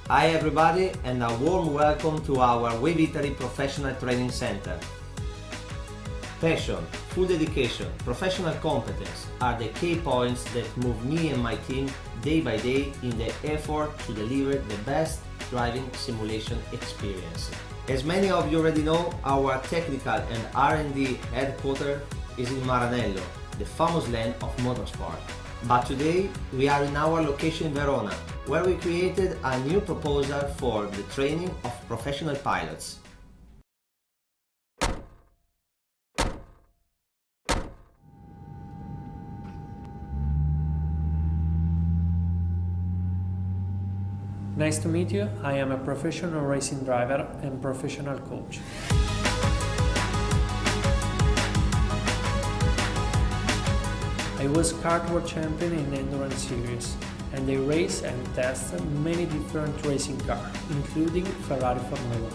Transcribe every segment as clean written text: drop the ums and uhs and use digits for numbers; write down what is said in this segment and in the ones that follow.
Hi everybody and a warm welcome to our Wave Italy Professional Training Center. Passion, full dedication, professional competence are the key points that move me and my team day by day in the effort to deliver the best driving simulation experience. As many of you already know, our technical and R&D headquarters is in Maranello, the famous land of motorsport. But today we are in our location in Verona, where we created a new proposal for the training of professional pilots. Nice to meet you. I am a professional racing driver and professional coach. I was kart world champion in endurance series, and I race and test many different racing cars, including Ferrari Formula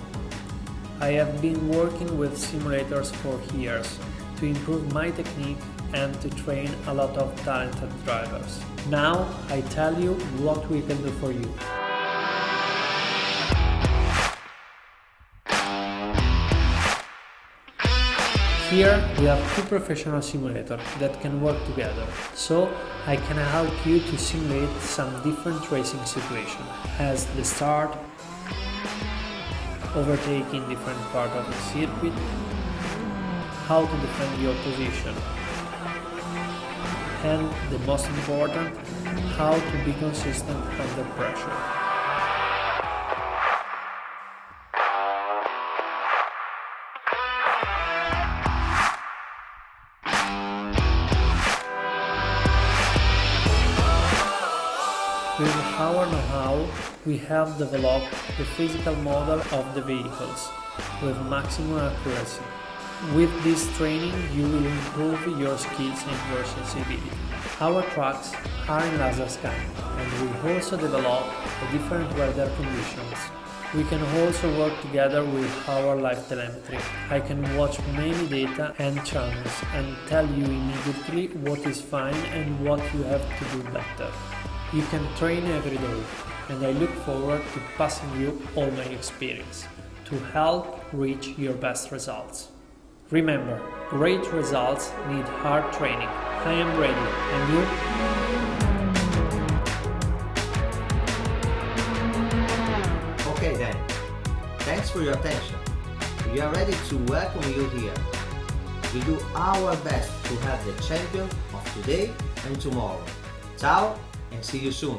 1. I have been working with simulators for years to improve my technique and to train a lot of talented drivers. Now I tell you what we can do for you. Here we have two professional simulators that can work together, so I can help you to simulate some different racing situations, as the start, overtaking different parts of the circuit, how to defend your position, and the most important, how to be consistent under pressure. With our know-how, we have developed the physical model of the vehicles with maximum accuracy. With this training, you will improve your skills and your sensibility. Our tracks are in laser scan, and we also develop the different weather conditions. We can also work together with our live telemetry. I can watch many data and channels and tell you immediately what is fine and what you have to do better. You can train every day, and I look forward to passing you all my experience to help reach your best results. Remember, great results need hard training. I am ready, and you? Okay then, thanks for your attention. We are ready to welcome you here. We do our best to have the champion of today and tomorrow. Ciao and see you soon.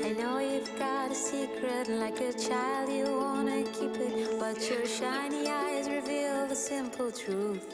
I know you've got a secret, like a child you wanna keep it, but your shiny eyes reveal the simple truth.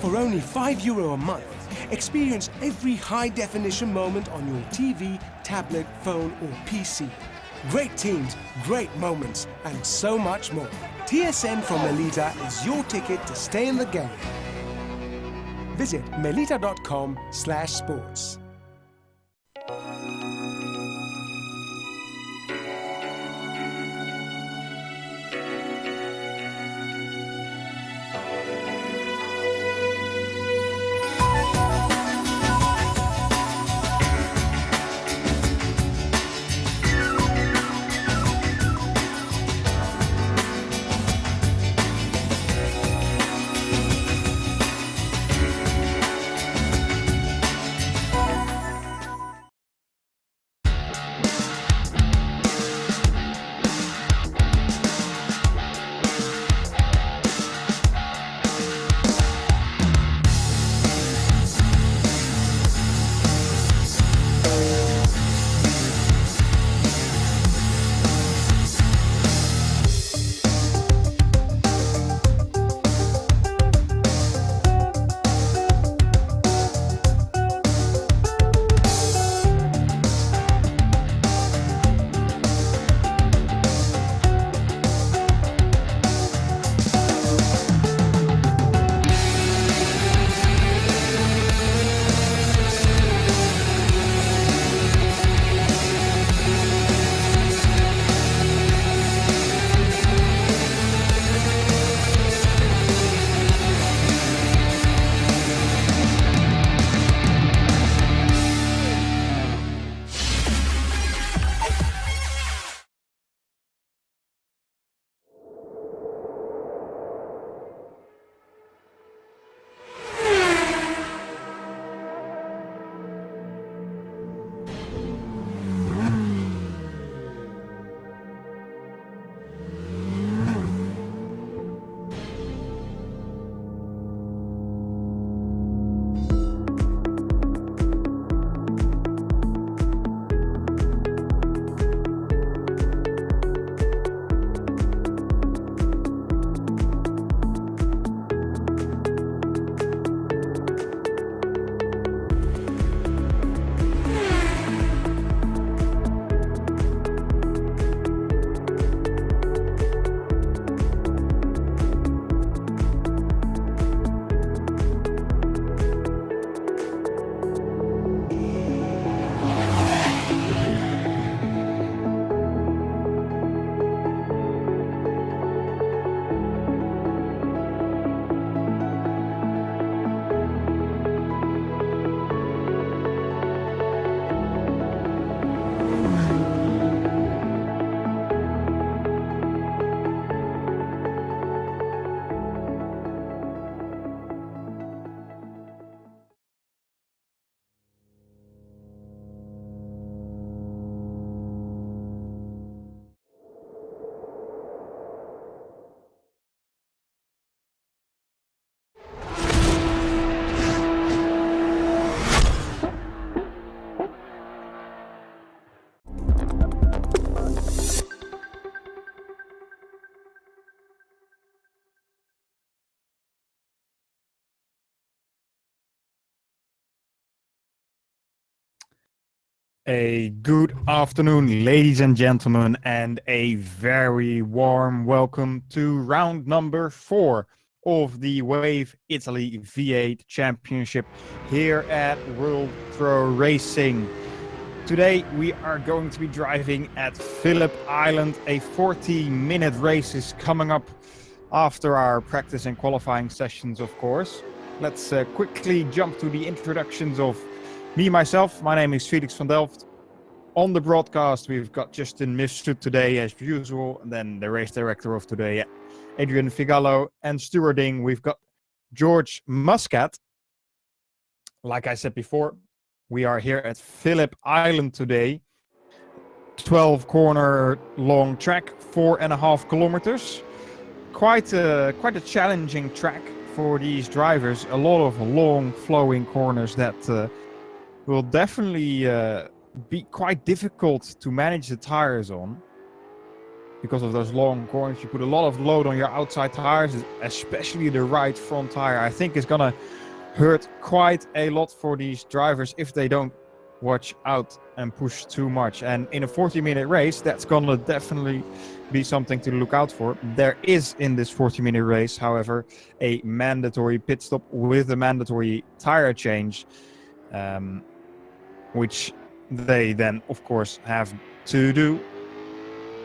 For only €5 a month, experience every high-definition moment on your TV, tablet, phone or PC. Great teams, great moments, and so much more. TSN from Melita is your ticket to stay in the game. Visit melita.com/sports. A good afternoon, ladies and gentlemen, and a very warm welcome to round number 4 of the Wave Italy V8 Championship here at World Pro Racing. Today we are going to be driving at Phillip Island. A 40-minute race is coming up after our practice and qualifying sessions, of course. Let's quickly jump to the introductions of me, myself. My name is Felix van Delft. On the broadcast, we've got Justin Mifsud today, as usual. And then the race director of today, Adrian Figallo. And stewarding, we've got George Muscat. Like I said before, we are here at Phillip Island today. 12-corner long track, 4.5 kilometers. Quite a challenging track for these drivers. A lot of long flowing corners that will definitely be quite difficult to manage the tires on. because of those long corners. You put a lot of load on your outside tires, especially the right front tire. I think it's gonna hurt quite a lot for these drivers if they don't watch out and push too much. And in a 40-minute race, that's gonna definitely be something to look out for. There is in this 40-minute race, however, a mandatory pit stop with a mandatory tire change, which they then of course have to do.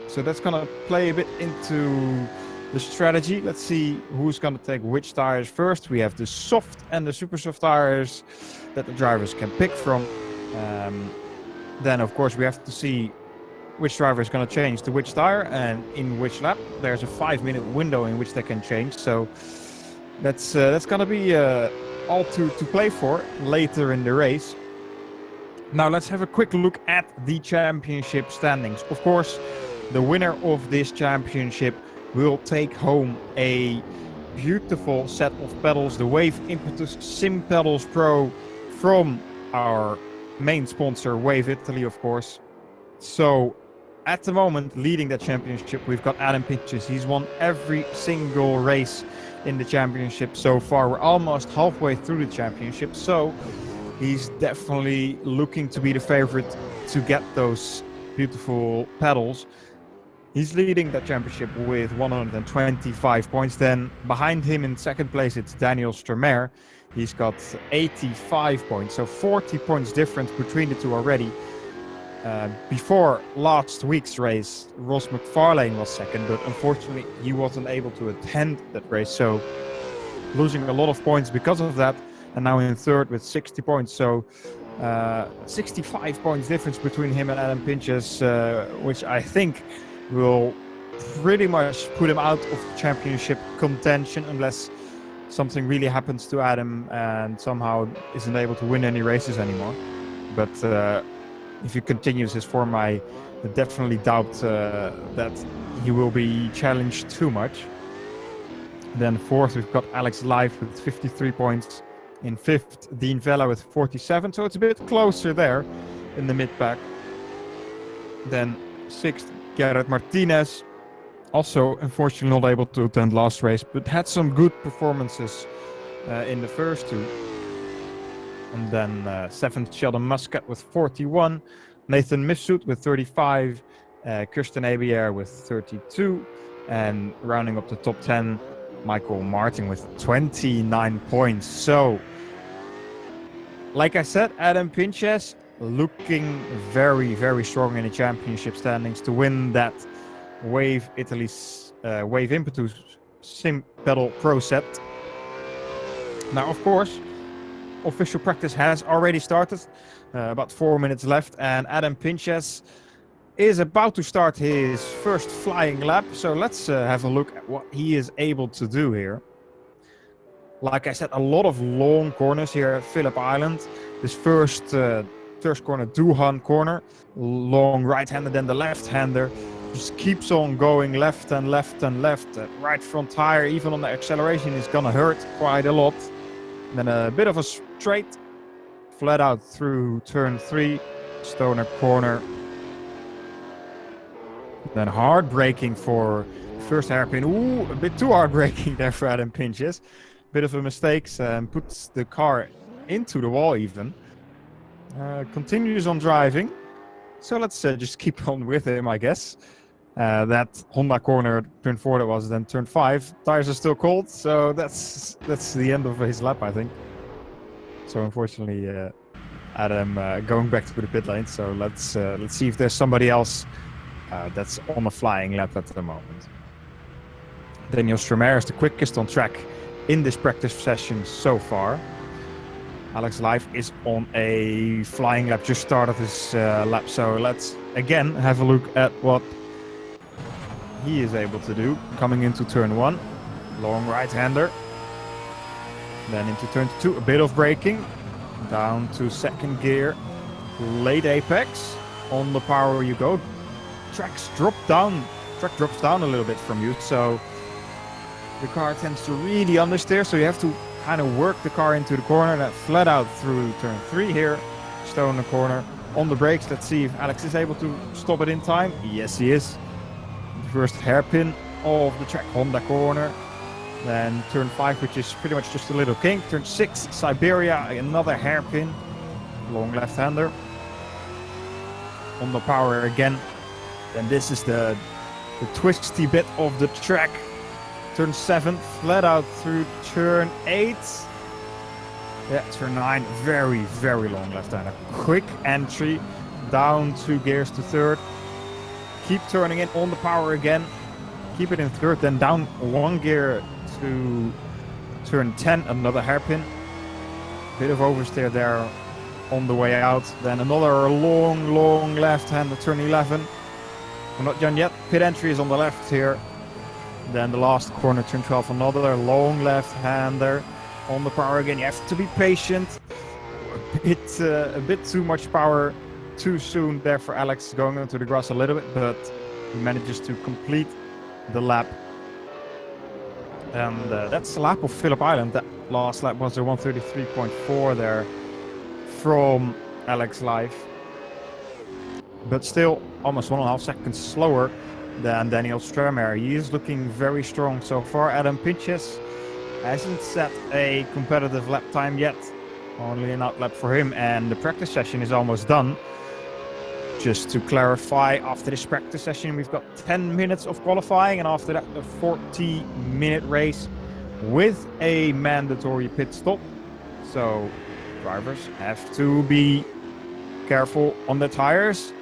So that's gonna play a bit into the strategy. Let's see who's gonna take which tires first. We have the soft and the super soft tires that the drivers can pick from. Then of course we have to see which driver is going to change to which tire and in which lap. There's a 5-minute window in which they can change, so that's going to be all to play for later in the race. Now let's have a quick look at the championship standings. Of course, the winner of this championship will take home a beautiful set of pedals, the Wave Impetus Sim Pedals Pro from our main sponsor, Wave Italy, of course. So at the moment, leading that championship, we've got Adam Pinches. He's won every single race in the championship so far. We're almost halfway through the championship, so he's definitely looking to be the favorite to get those beautiful pedals. He's leading that championship with 125 points. Then behind him in second place, it's Daniel Stromer. He's got 85 points, so 40 points difference between the two already. Before last week's race, Ross McFarlane was second, but unfortunately he wasn't able to attend that race, so losing a lot of points because of that. And now in third with 60 points, so 65 points difference between him and Adam Pinches, which I think will pretty much put him out of championship contention unless something really happens to Adam and somehow isn't able to win any races anymore. But if he continues his form, I definitely doubt that he will be challenged too much. Then fourth, we've got Alex Live with 53 points. In fifth, Dean Vella with 47, so it's a bit closer there in the mid-pack. Then sixth, Garrett Martinez, also unfortunately not able to attend last race, but had some good performances in the first two. And then seventh, Sheldon Muscat with 41, Nathan Mifsud with 35, Kirsten Abier with 32, and rounding up the top 10, Michael Martin with 29 points. So, like I said, Adam Pinches looking very, very strong in the championship standings to win that Wave Italy's Wave Impetus Sim Pedal Pro set. Now, of course, official practice has already started, about 4 minutes left, and Adam Pinches is about to start his first flying lap. So let's have a look at what he is able to do here. Like I said, a lot of long corners here at Phillip Island. This first corner, Duhan corner, long right-hander, then the left-hander. Just keeps on going left and left and left. Right front tire, even on the acceleration, is gonna hurt quite a lot. Then a bit of a straight, flat out through turn 3, Stoner corner. Then hard braking for first hairpin. Ooh, a bit too hard braking there for Adam Pinches. Bit of a mistake, puts the car into the wall even. Continues on driving. So let's just keep on with him, I guess. That Honda corner, turn 4 that was, then turn 5. Tires are still cold, so that's the end of his lap, I think. So unfortunately, Adam going back to the pit lane. So let's see if there's somebody else that's on a flying lap at the moment. Daniel Stromer is the quickest on track in this practice session so far. Alex Live is on a flying lap, just started his lap. So let's again have a look at what he is able to do. Coming into turn 1, long right-hander. Then into turn 2, a bit of braking. Down to second gear, late apex. On the power you go. Track drops down a little bit from you, so the car tends to really understeer, so you have to kind of work the car into the corner. That flat out through turn 3 here, Stoner corner. On the brakes, let's see if Alex is able to stop it in time. Yes, he is. first hairpin of the track, Honda corner. Then turn 5, which is pretty much just a little kink. Turn 6, Siberia, another hairpin. Long left-hander. On the power again. Then this is the twisty bit of the track. Turn 7, flat out through turn 8. Yeah, turn 9, very, very long left-hander. Quick entry, down 2 gears to third. Keep turning in on the power again. Keep it in third, then down 1 gear to turn 10, another hairpin. Bit of oversteer there on the way out. Then another long left-hander, turn 11. We're not done yet. Pit entry is on the left here. Then the last corner, turn 12, another long left-hander on the power again. You have to be patient. A bit too much power too soon there for Alex, going into the grass a little bit, but he manages to complete the lap. And that's the lap of Phillip Island. That last lap was a 133.4 there from Alex Live. But still almost 1.5 seconds slower than Daniel Stramer. He is looking very strong so far. Adam Pinches hasn't set a competitive lap time yet. Only an outlap for him, and the practice session is almost done. Just to clarify, after this practice session, we've got 10 minutes of qualifying, and after that, a 40-minute race with a mandatory pit stop. So drivers have to be careful on the tires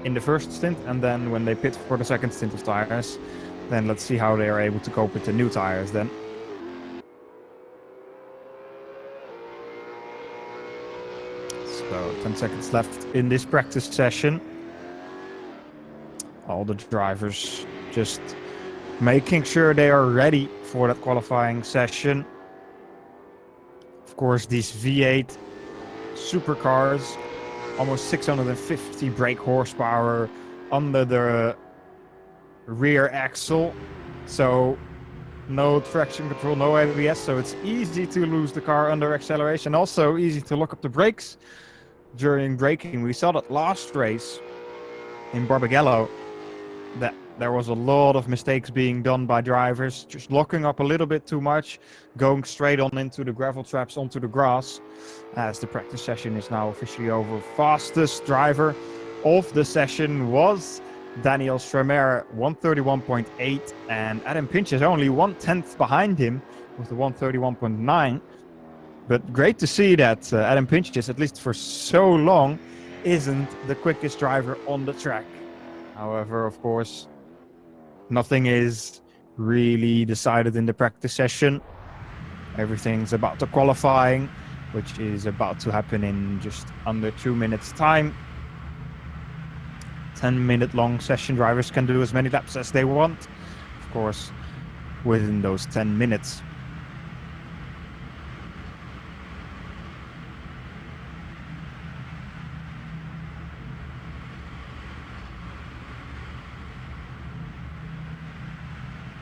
in the first stint, and then when they pit for the second stint of tires, then let's see how they are able to cope with the new tires then. So 10 seconds left in this practice session. All the drivers just making sure they are ready for that qualifying session. Of course, these V8 supercars, almost 650 brake horsepower under the rear axle. So no traction control, no ABS, so it's easy to lose the car under acceleration. Also easy to lock up the brakes during braking. We saw that last race in Barbagallo, that there was a lot of mistakes being done by drivers, just locking up a little bit too much, going straight on into the gravel traps, onto the grass. As the practice session is now officially over, fastest driver of the session was Daniel Stramer, 131.8, and Adam Pinches only 1/10 behind him with the 131.9. But great to see that Adam Pinches, at least for so long, isn't the quickest driver on the track. However, of course, nothing is really decided in the practice session. Everything's about the qualifying, which is about to happen in just under 2 minutes time. 10-minute long session. Drivers can do as many laps as they want, of course, within those 10 minutes.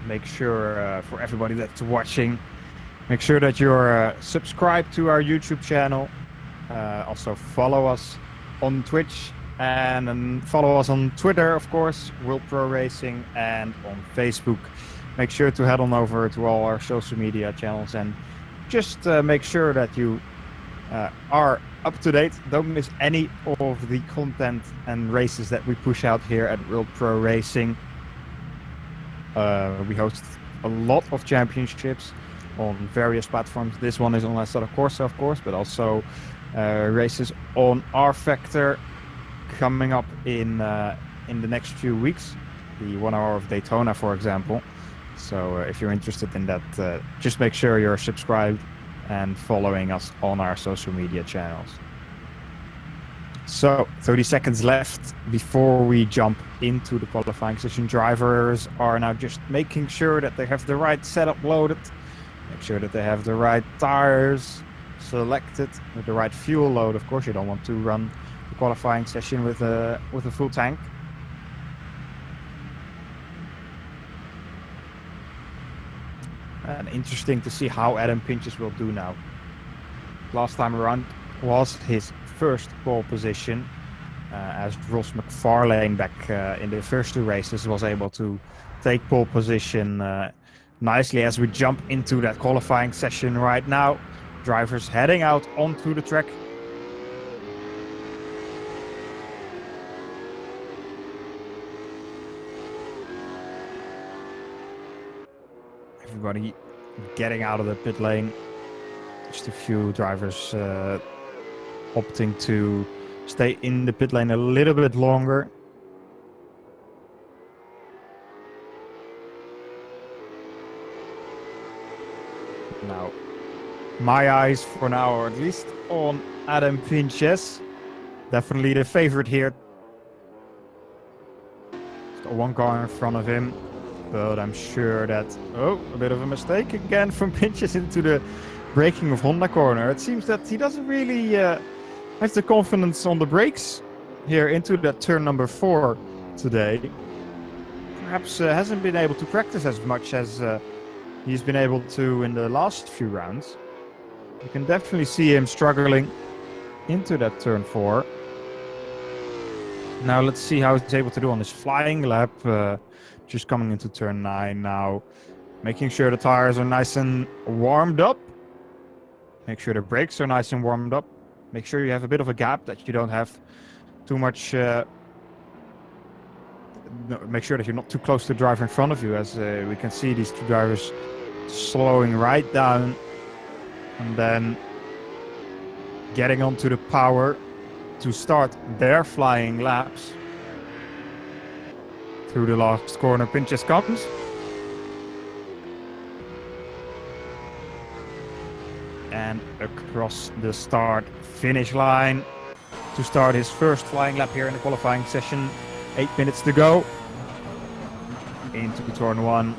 Make sure for everybody that's watching, make sure that you're subscribed to our YouTube channel. Also follow us on Twitch and follow us on Twitter, of course, World Pro Racing, and on Facebook. Make sure to head on over to all our social media channels and just make sure that you are up to date. Don't miss any of the content and races that we push out here at World Pro Racing. We host a lot of championships on various platforms. This one is on Assetto Corsa, of course, but also races on R-Factor coming up in the next few weeks. The 1 hour of Daytona, for example. So if you're interested in that, just make sure you're subscribed and following us on our social media channels. So 30 seconds left before we jump into the qualifying session. Drivers are now just making sure that they have the right setup loaded, make sure that they have the right tires selected with the right fuel load. Of course, you don't want to run the qualifying session with a full tank. And interesting to see how Adam Pinches will do now. Last time around was his first pole position, as Ross McFarlane back in the first 2 races was able to take pole position nicely as we jump into that qualifying session right now. Drivers heading out onto the track. Everybody getting out of the pit lane. Just a few drivers opting to stay in the pit lane a little bit longer. Now, my eyes for now are at least on Adam Pinches. Definitely the favorite here. He's got 1 car in front of him, but I'm sure that... Oh, a bit of a mistake again from Pinches into the braking of Honda corner. It seems that he doesn't really have the confidence on the brakes here into that turn number 4 today. Perhaps hasn't been able to practice as much as he's been able to in the last few rounds. You can definitely see him struggling into that turn 4. Now let's see how he's able to do on his flying lap. Just coming into turn 9 now. Making sure the tires are nice and warmed up. Make sure the brakes are nice and warmed up. Make sure you have a bit of a gap, that you don't have too much... make sure that you're not too close to the driver in front of you, as we can see these 2 drivers slowing right down and then getting onto the power to start their flying laps. Through the last corner, Pinches comes. And across the start finish line to start his first flying lap here in the qualifying session. 8 minutes to go. Into turn 1,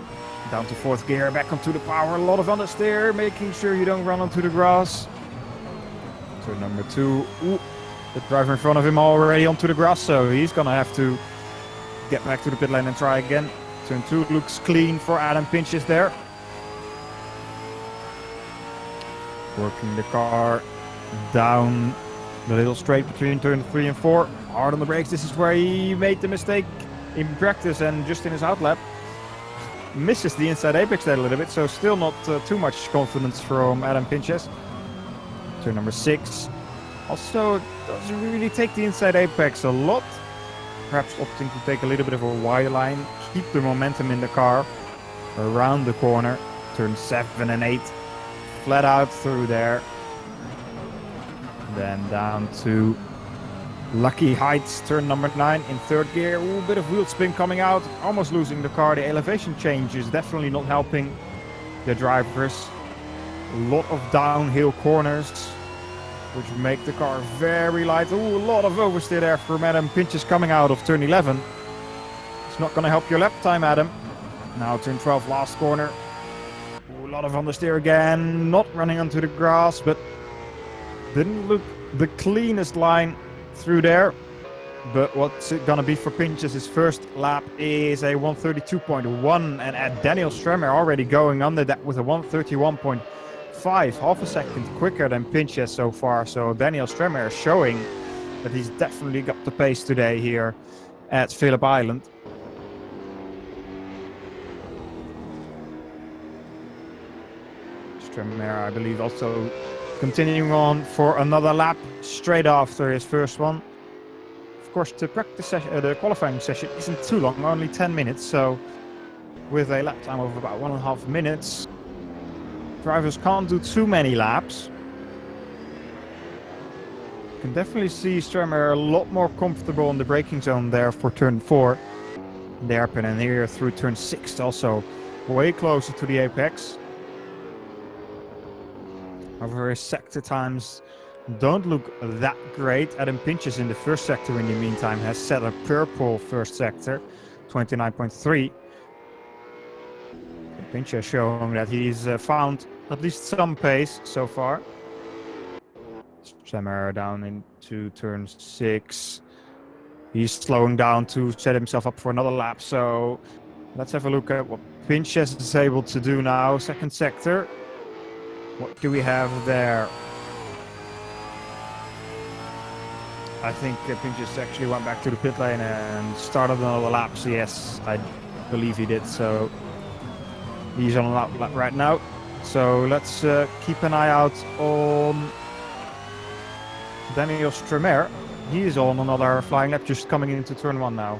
down to 4th gear, back onto the power, a lot of understeer, making sure you don't run onto the grass. Turn number 2, the driver in front of him already onto the grass, so he's gonna have to get back to the pit lane and try again. Turn 2 looks clean for Adam Pinches there. Working the car down the little straight between turn 3 and 4. Hard on the brakes. This is where he made the mistake in practice and just in his outlap. Misses the inside apex there a little bit, so still not too much confidence from Adam Pinches. Turn number 6. Also doesn't really take the inside apex a lot. Perhaps opting to take a little bit of a wide line. Keep the momentum in the car around the corner. Turn 7 and 8. Flat out through there. Then down to Lucky Heights, turn number 9 in 3rd gear. A bit of wheel spin coming out, almost losing the car. The elevation change is definitely not helping the drivers. A lot of downhill corners, which make the car very light. A lot of oversteer there from Adam Pinches coming out of turn 11. It's not going to help your lap time, Adam. Now turn 12, last corner. A lot of understeer again, not running onto the grass, but didn't look the cleanest line through there. But what's it gonna be for Pinches? His first lap is a 132.1, and at Daniel Stremer already going under that with a 131.5, half a second quicker than Pinches so far. So Daniel Stremer is showing that he's definitely got the pace today here at Phillip Island. Stremer, I believe, also continuing on for another lap straight after his first one. Of course, the practice session, the qualifying session isn't too long, only 10 minutes. So with a lap time of about 1.5 minutes, drivers can't do too many laps. You can definitely see Stremer a lot more comfortable in the braking zone there for turn 4. The hairpin, and here through turn 6 also way closer to the apex. However, his sector times don't look that great. Adam Pinches in the first sector, in the meantime, has set a purple first sector, 29.3. Pinches showing that he's found at least some pace so far. Stremer down into turn 6. He's slowing down to set himself up for another lap. So let's have a look at what Pinches is able to do now. Second sector. What do we have there? I think Pinchas actually went back to the pit lane and started another lap. So yes, I believe he did. So he's on a lap right now. So let's keep an eye out on Daniel Stremer. He is on another flying lap, just coming into turn 1 now.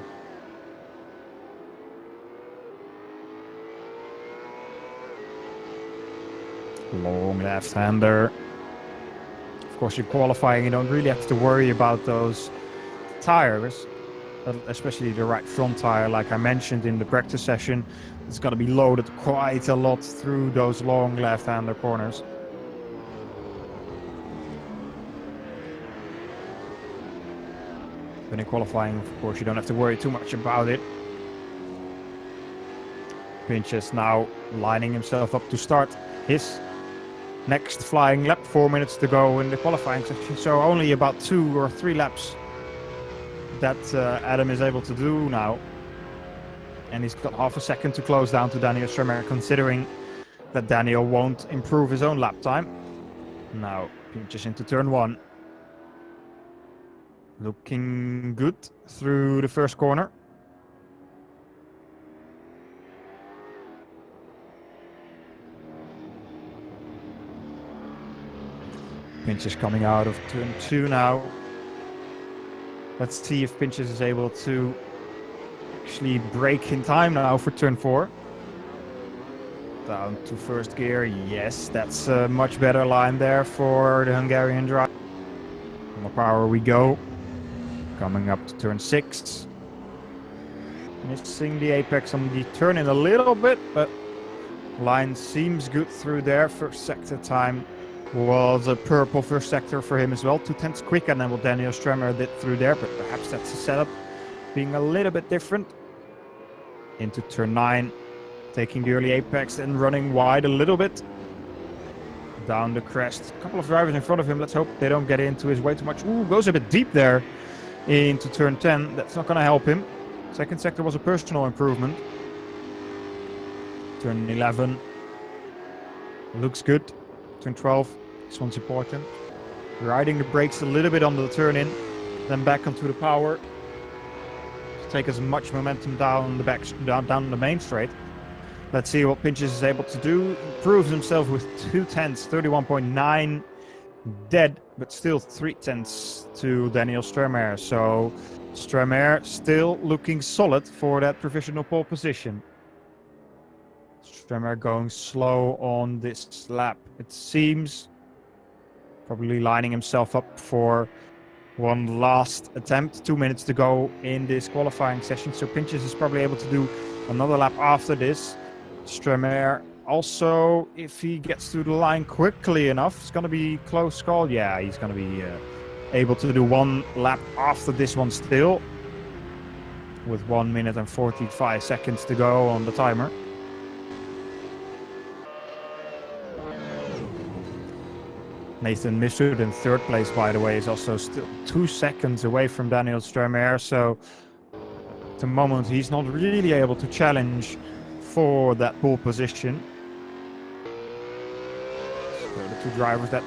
Long left-hander. Of course, you're qualifying, you don't really have to worry about those tires, especially the right front tire. Like I mentioned in the practice session, it's going to be loaded quite a lot through those long left-hander corners. But in qualifying, of course, you don't have to worry too much about it. Pinchas now lining himself up to start his next flying lap. 4 minutes to go in the qualifying section, so only about 2 or 3 laps that Adam is able to do now. And he's got half a second to close down to Daniel Stremer, considering that Daniel won't improve his own lap time. Now Pinchas into turn 1. Looking good through the first corner. Pinchas coming out of turn 2 now. Let's see if Pinchas is able to actually brake in time now for turn 4. Down to first gear. Yes, that's a much better line there for the Hungarian driver. More power we go. Coming up to turn 6. Missing the apex on the turn in a little bit, but line seems good through there. First sector time was a purple first sector for him as well. 2/10 quicker than what Daniel Stremer did through there, but perhaps that's the setup being a little bit different. Into turn 9, taking the early apex and running wide a little bit. Down the crest. A couple of drivers in front of him. Let's hope they don't get into his way too much. Ooh, goes a bit deep there into turn 10. That's not going to help him. Second sector was a personal improvement. Turn 11. Looks good. Turn 12. This one's important. Riding the brakes a little bit on the turn in. Then back onto the power. To take as much momentum down the main straight. Let's see what Pinchas is able to do. Improves himself with 2/10, 31.9 dead, but still 3/10 to Daniel Stremer. So Stremer still looking solid for that provisional pole position. Stremer going slow on this lap, it seems. Probably lining himself up for one last attempt. 2 minutes to go in this qualifying session. So Pinchas is probably able to do another lap after this. Stremer also, if he gets to the line quickly enough, it's going to be close call. Yeah, he's going to be able to do one lap after this one still. With 1 minute and 45 seconds to go on the timer. Nathan Mifsud in third place, by the way, is also still 2 seconds away from Daniel Stremer. So at the moment, he's not really able to challenge for that pole position. So the 2 drivers that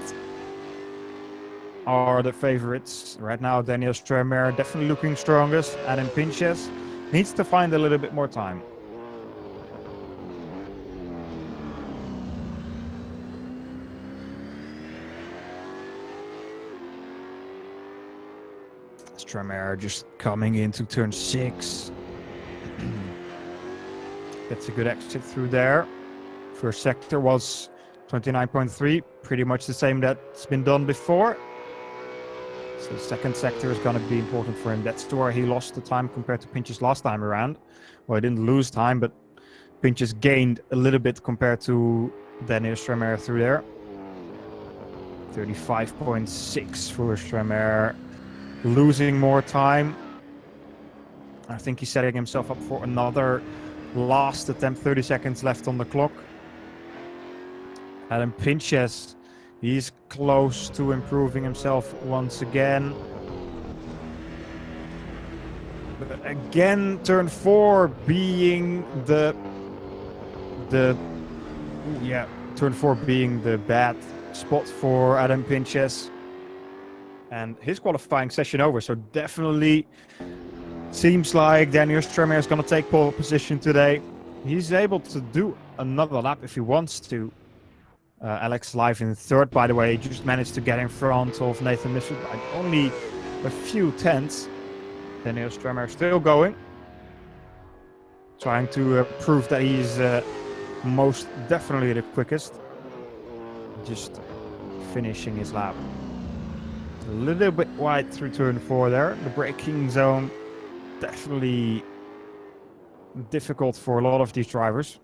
are the favorites right now. Daniel Stremer definitely looking strongest. Adam Pinchas needs to find a little bit more time. Stremer just coming into turn 6. Gets a good exit through there. First sector was 29.3, pretty much the same that's been done before. So the second sector is going to be important for him. That's where he lost the time compared to Pinchas last time around. Well, he didn't lose time, but Pinchas gained a little bit compared to Daniel Stremer through there. 35.6 for Stremer. Losing more time. I think he's setting himself up for another last attempt. 30 seconds left on the clock. Adam Pinchas, he's close to improving himself once again. But again, turn 4 being turn 4 being the bad spot for Adam Pinchas. and his qualifying session over. So definitely seems like Daniel Stremer is going to take pole position today. He's able to do another lap if he wants to. Alex Live in third, by the way, just managed to get in front of Nathan Mitchell by only a few tenths. Daniel Stremer still going, trying to prove that he's most definitely the quickest. Just finishing his lap. A little bit wide through turn 4 there. The braking zone definitely difficult for a lot of these drivers.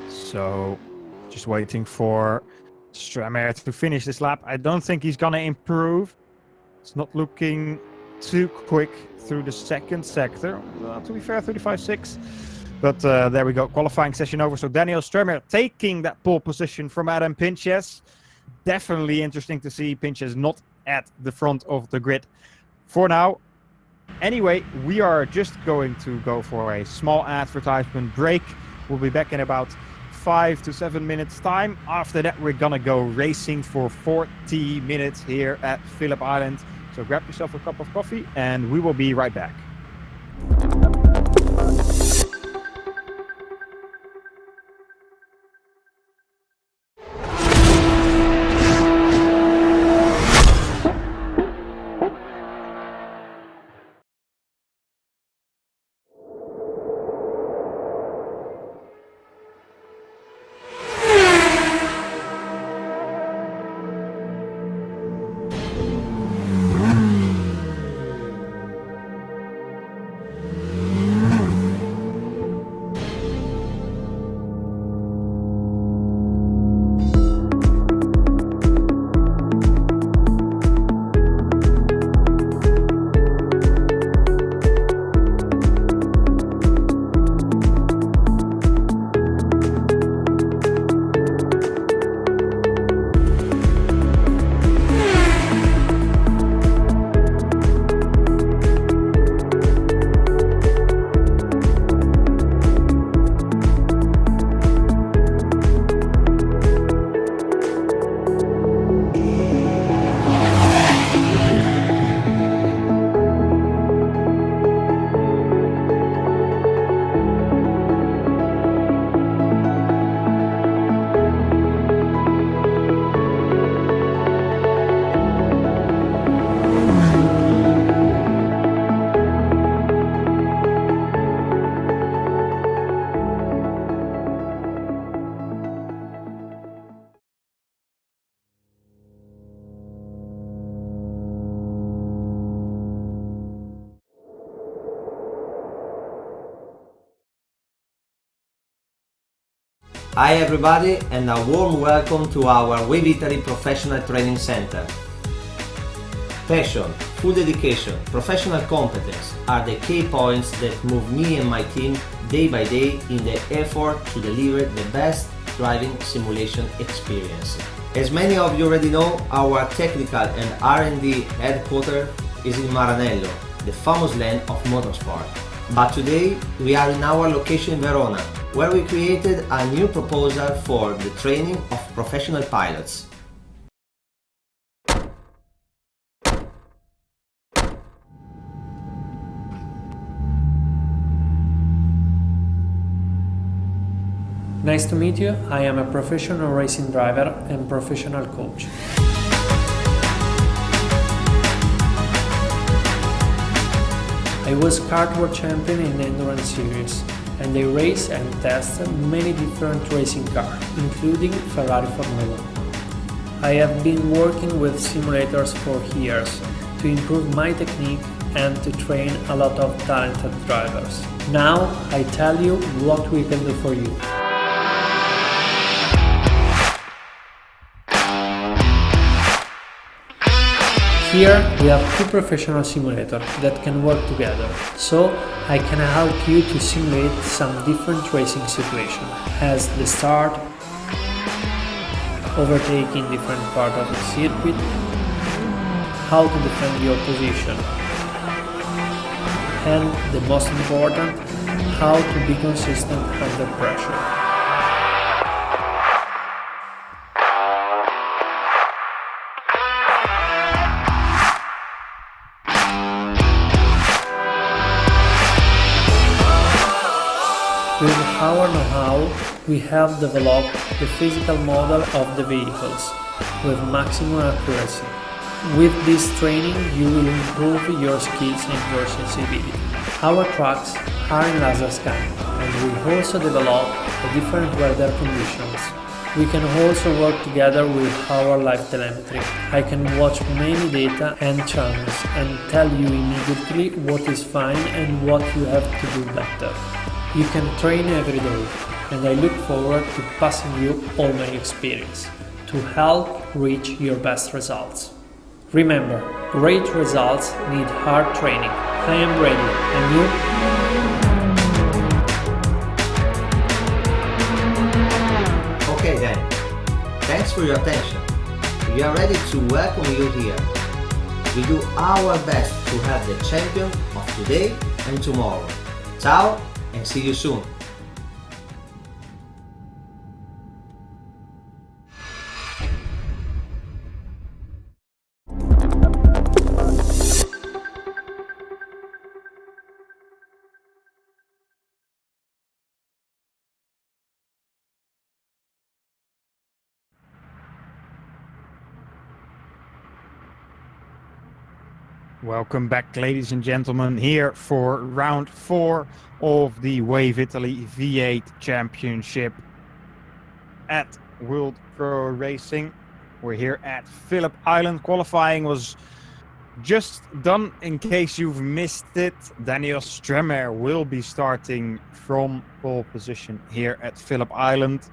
So just waiting for Stremer to finish this lap. I don't think he's gonna improve. It's not looking too quick through the second sector. To be fair, 35.6. But there we go. Qualifying session over. So Daniel Stremer taking that pole position from Adam Pinches. Definitely interesting to see Pinches not at the front of the grid for now. Anyway, we are just going to go for a small advertisement break. We'll be back in about 5 to 7 minutes time. After that, we're gonna go racing for 40 minutes here at Phillip Island. So grab yourself a cup of coffee and we will be right back. Hi everybody and a warm welcome to our Wave Italy Professional Training Center. Passion, full dedication, professional competence are the key points that move me and my team day by day in the effort to deliver the best driving simulation experience. As many of you already know, our technical and R&D headquarters is in Maranello, the famous land of motorsport. But today we are in our location in Verona, where we created a new proposal for the training of professional pilots. Nice to meet you. I am a professional racing driver and professional coach. I was kart world champion in endurance series, and I race and test many different racing cars, including Ferrari Formula 1. I have been working with simulators for years to improve my technique and to train a lot of talented drivers. Now I tell you what we can do for you. Here we have two professional simulators that can work together, so I can help you to simulate some different racing situations, as the start, overtaking different parts of the circuit, how to defend your position, and, the most important, how to be consistent under pressure. With our know-how, we have developed the physical model of the vehicles with maximum accuracy. With this training, you will improve your skills and your sensibility. Our tracks are in laser scanning, and we also develop the different weather conditions. We can also work together with our live telemetry. I can watch many data and channels and tell you immediately what is fine and what you have to do better. You can train every day, and I look forward to passing you all my experience to help reach your best results. Remember, great results need hard training. I am ready, and you? Okay then, thanks for your attention. We are ready to welcome you here. We do our best to have the champion of today and tomorrow. Ciao and see you soon. Welcome back, ladies and gentlemen, here for round 4 of the Wave Italy V8 Championship at World Pro Racing. We're here at Phillip Island. Qualifying was just done. In case you've missed it, Daniel Stremer will be starting from pole position here at Phillip Island.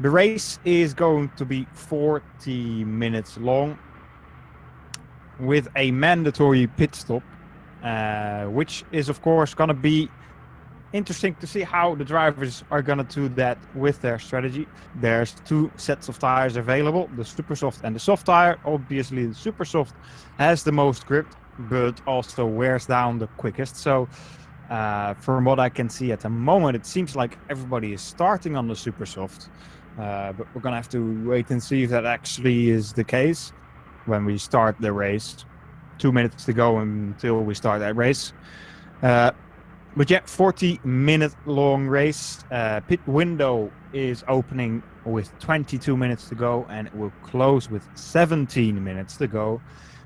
The race is going to be 40 minutes long, with a mandatory pit stop, which is of course going to be interesting to see how the drivers are going to do that with their strategy. There's 2 sets of tires available, the super soft and the soft tire. Obviously the super soft has the most grip, but also wears down the quickest. So from what I can see at the moment, it seems like everybody is starting on the super soft, but we're going to have to wait and see if that actually is the case when we start the race. 2 minutes to go until we start that race. But yeah, 40-minute long race. Pit window is opening with 22 minutes to go, and it will close with 17 minutes to go.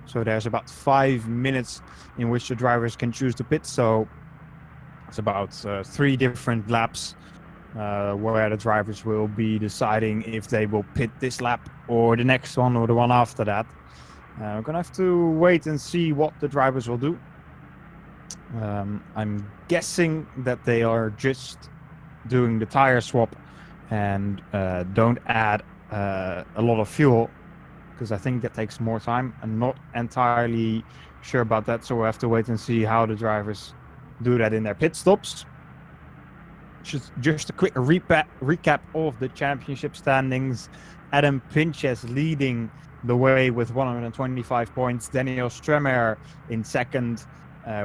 So there's about 5 minutes in which the drivers can choose to pit. So it's about 3 different laps where the drivers will be deciding if they will pit this lap or the next one or the one after that. We're gonna have to wait and see what the drivers will do. I'm guessing that they are just doing the tire swap and don't add a lot of fuel, because I think that takes more time. I'm not entirely sure about that, so we'll have to wait and see how the drivers do that in their pit stops. Just a quick recap of the championship standings. Adam Pinches leading the way with 125 points. Daniel Stremer in second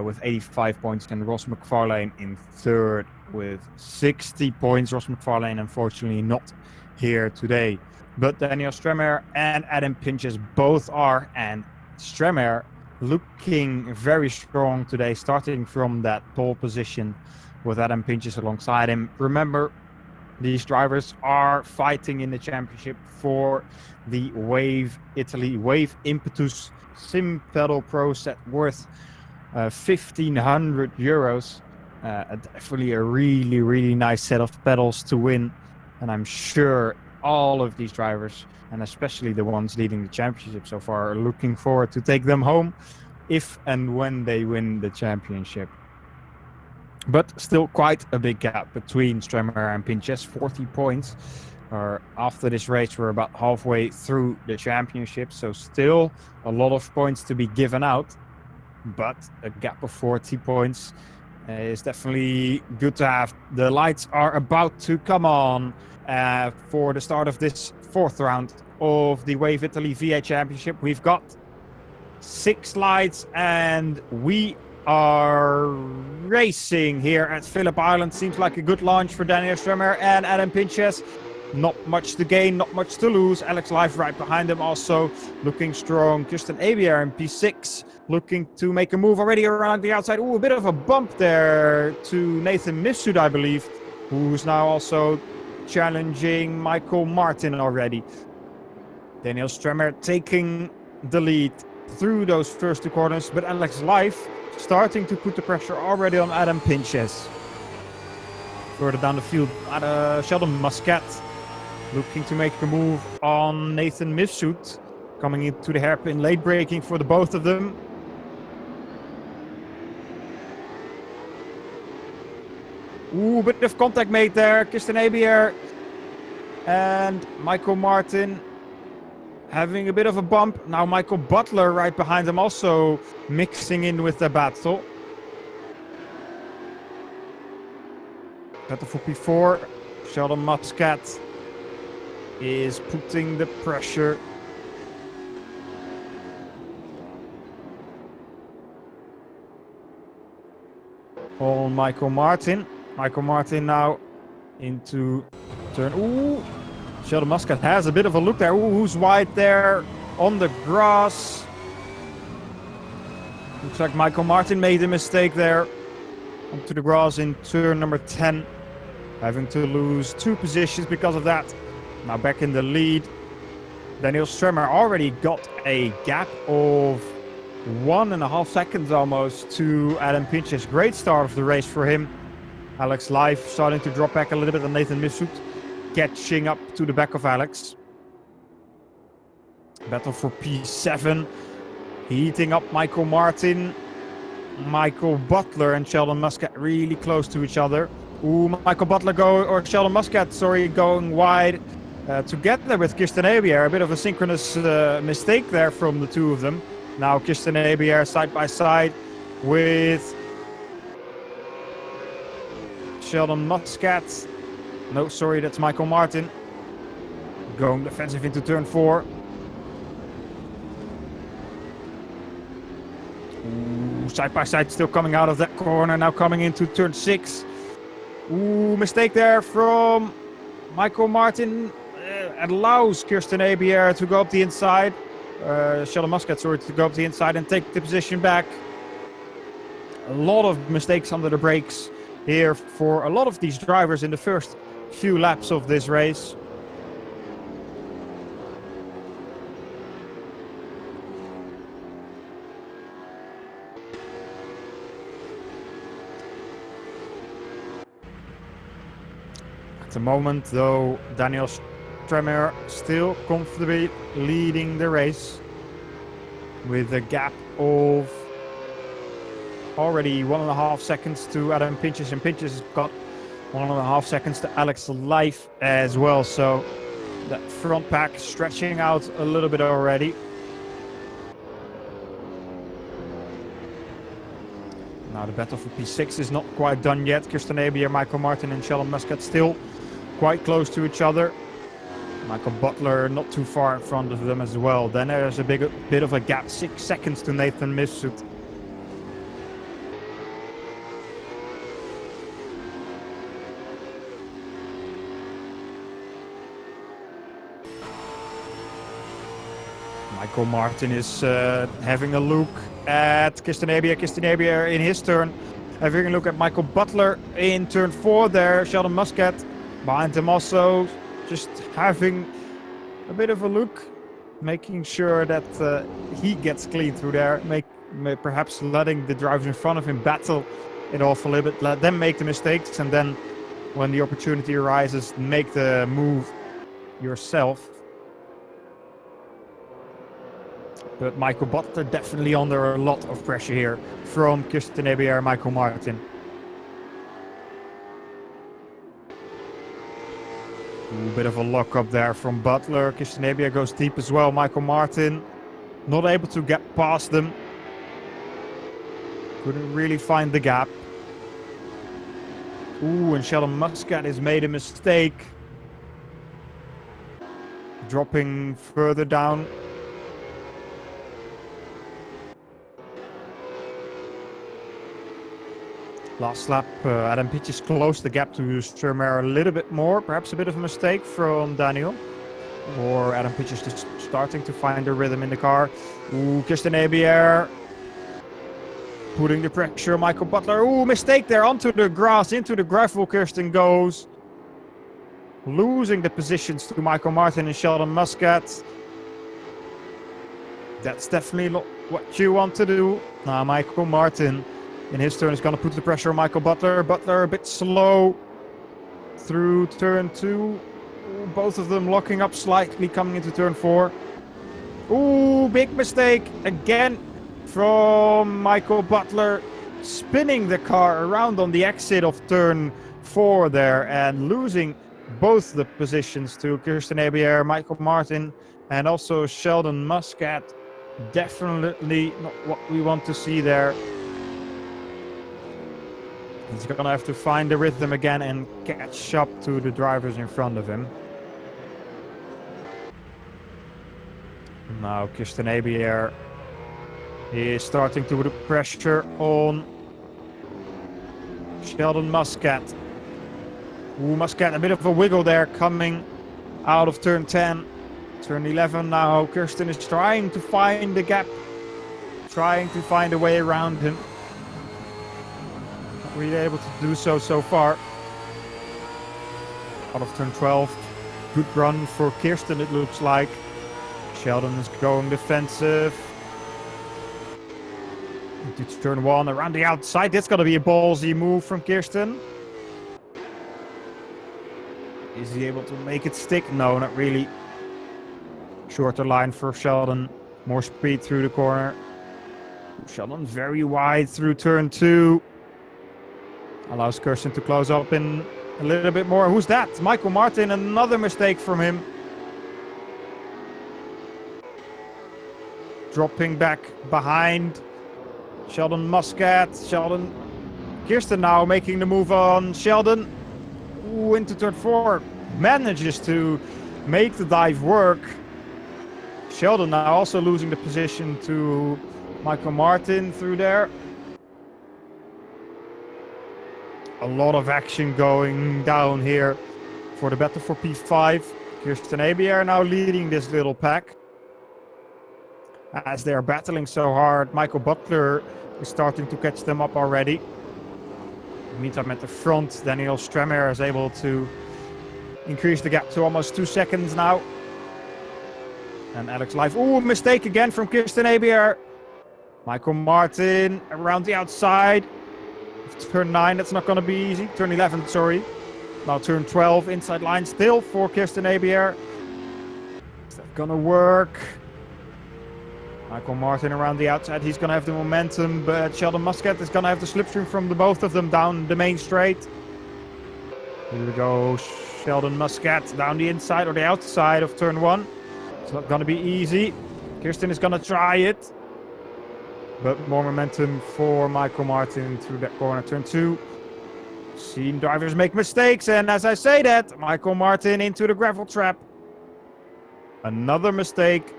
with 85 points, and Ross McFarlane in third with 60 points. Ross McFarlane unfortunately not here today, but Daniel Stremer and Adam Pinches both are, and Stremer looking very strong today, starting from that pole position with Adam Pinches alongside him. Remember, these drivers are fighting in the championship for the Wave Italy Wave Impetus Sim Pedal Pro set worth 1,500 euros. Definitely a really nice set of pedals to win, and I'm sure all of these drivers, and especially the ones leading the championship so far, are looking forward to take them home if and when they win the championship. But still quite a big gap between Stremer and Pinches, 40 points. After this race, we're about halfway through the championship, so still a lot of points to be given out, but a gap of 40 points is definitely good to have. The lights are about to come on for the start of this 4th round of the Wave Italy V8 Championship. We've got 6 lights, and we are racing here at Phillip Island. Seems like a good launch for Daniel Stremmer and Adam Pinches. Not much to gain, not much to lose. Alex Life right behind him also looking strong. Kirsten Abier in P6 looking to make a move already around the outside. Ooh, a bit of a bump there to Nathan Mifsud, I believe, who's now also challenging Michael Martin already. Daniel Stremmer taking the lead through those first two corners, but Alex Life starting to put the pressure already on Adam Pinches. Further down the field, Sheldon Muscat looking to make a move on Nathan Mifsud, coming into the hairpin, late braking for the both of them. Ooh, bit of contact made there. Kirsten Abier and Michael Martin having a bit of a bump. Now Michael Butler right behind him also mixing in with the battle. Battle for P4. Sheldon Muscat is putting the pressure. On Michael Martin. Michael Martin now into turn. Ooh, Sheldon Muscat has a bit of a look there. Ooh, who's wide there on the grass? Looks like Michael Martin made a mistake there. Onto the grass in turn number 10. Having to lose 2 positions because of that. Now back in the lead. Daniel Stremmer already got a gap of 1.5 seconds almost to Adam Pinches. Great start of the race for him. Alex Life starting to drop back a little bit, and Nathan Mifsud catching up to the back of Alex. Battle for P7. Heating up Michael Martin, Michael Butler and Sheldon Muscat really close to each other. Ooh, Michael Butler Sheldon Muscat, sorry, going wide together with Kirsten Abier. A bit of a synchronous mistake there from the two of them. Now Kirsten Abier side by side with Sheldon Muscat. No, sorry, that's Michael Martin. Going defensive into turn 4. Ooh, side by side still coming out of that corner. Now coming into turn 6. Ooh, mistake there from Michael Martin. Allows Kirsten Abier to go up the inside. Sheldon Muscat, sorry, to go up the inside and take the position back. A lot of mistakes under the brakes here for a lot of these drivers in the first few laps of this race. At the moment, though, Daniel Stremmer still comfortably leading the race with a gap of already 1.5 seconds to Adam Pinches, and Pinches has got 1.5 seconds to Alex Life as well. So that front pack stretching out a little bit already. Now the battle for P6 is not quite done yet. Kirsten Abier, Michael Martin and Sheldon Muscat still quite close to each other. Michael Butler not too far in front of them as well. Then there's a bit of a gap, 6 seconds to Nathan Mifsud. Michael Martin is having a look at Kirsten Abier. Kirsten Abier in his turn having a look at Michael Butler in turn 4 there. Sheldon Muscat behind him also just having a bit of a look, making sure that he gets clean through there, perhaps letting the drivers in front of him battle it off a little bit, let them make the mistakes, and then when the opportunity arises, make the move yourself. But Michael Butler definitely under a lot of pressure here from Kirsten Abier and Michael Martin. A bit of a lock up there from Butler. Kirsten Abier goes deep as well. Michael Martin not able to get past them. Couldn't really find the gap. Ooh, and Sheldon Muscat has made a mistake. Dropping further down. Last lap, Adam Peaches closed the gap to Sturmer a little bit more. Perhaps a bit of a mistake from Daniel. Or Adam Peaches just starting to find the rhythm in the car. Ooh, Kirsten Ebier putting the pressure on Michael Butler. Ooh, mistake there onto the grass, into the gravel. Kirsten goes. Losing the positions to Michael Martin and Sheldon Muscat. That's definitely not what you want to do. Now Michael Martin in his turn is going to put the pressure on Michael Butler. Butler a bit slow through turn 2. Both of them locking up slightly coming into turn 4. Ooh, big mistake again from Michael Butler, spinning the car around on the exit of turn 4 there and losing both the positions to Kirsten Ebier, Michael Martin, and also Sheldon Muscat. Definitely not what we want to see there. He's gonna have to find the rhythm again and catch up to the drivers in front of him. Now Kirsten Ebier is starting to put pressure on Sheldon Muscat. Ooh, Muscat, a bit of a wiggle there coming out of turn 10. Turn 11 now. Kirsten is trying to find the gap. Trying to find a way around him. Not really able to do so far. Out of turn 12. Good run for Kirsten, it looks like. Sheldon is going defensive. Into turn 1 around the outside. That's going to be a ballsy move from Kirsten. Is he able to make it stick? No, not really. Shorter line for Sheldon. More speed through the corner. Sheldon very wide through turn 2. Allows Kirsten to close up in a little bit more. Who's that? Michael Martin. Another mistake from him. Dropping back behind Sheldon Muscat. Kirsten now making the move on Sheldon. Ooh, into turn 4. Manages to make the dive work. Sheldon now also losing the position to Michael Martin through there. A lot of action going down here for the battle for P5. Kirsten Ebier now leading this little pack. As they are battling so hard, Michael Butler is starting to catch them up already. Meantime, at the front, Daniel Stremer is able to increase the gap to almost 2 seconds now. And Alex Live. Ooh, mistake again from Kirsten Ebier. Michael Martin around the outside. Turn 9, that's not going to be easy. Turn 11, sorry. Now turn 12, inside line still for Kirsten Ebier. Is that going to work? Michael Martin around the outside. He's going to have the momentum, but Sheldon Muscat is going to have the slipstream from the both of them down the main straight. Here we go. Sheldon Muscat down the inside or the outside of turn 1. It's not going to be easy. Kirsten is going to try it. But more momentum for Michael Martin through that corner. Turn 2. Seen drivers make mistakes. And as I say that, Michael Martin into the gravel trap. Another mistake,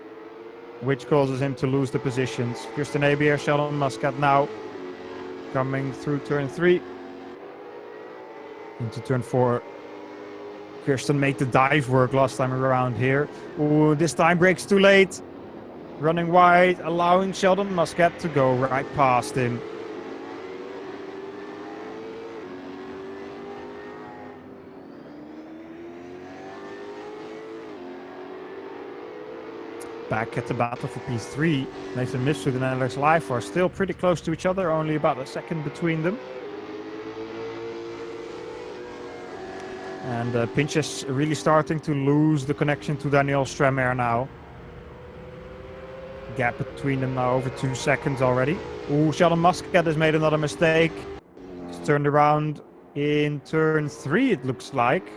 which causes him to lose the positions. Kirsten Ebier, Sheldon Muscat now coming through turn 3. Into turn 4. Kirsten made the dive work last time around here. Ooh, this time brakes too late. Running wide, allowing Sheldon Muscat to go right past him. Back at the battle for P3, Nathan Mifsud and Alex Life are still pretty close to each other, only about a second between them. And Pinch is really starting to lose the connection to Daniel Stremer now. Gap between them now over 2 seconds already. Ooh, Sheldon Muscat has made another mistake. He's turned around in turn 3, it looks like.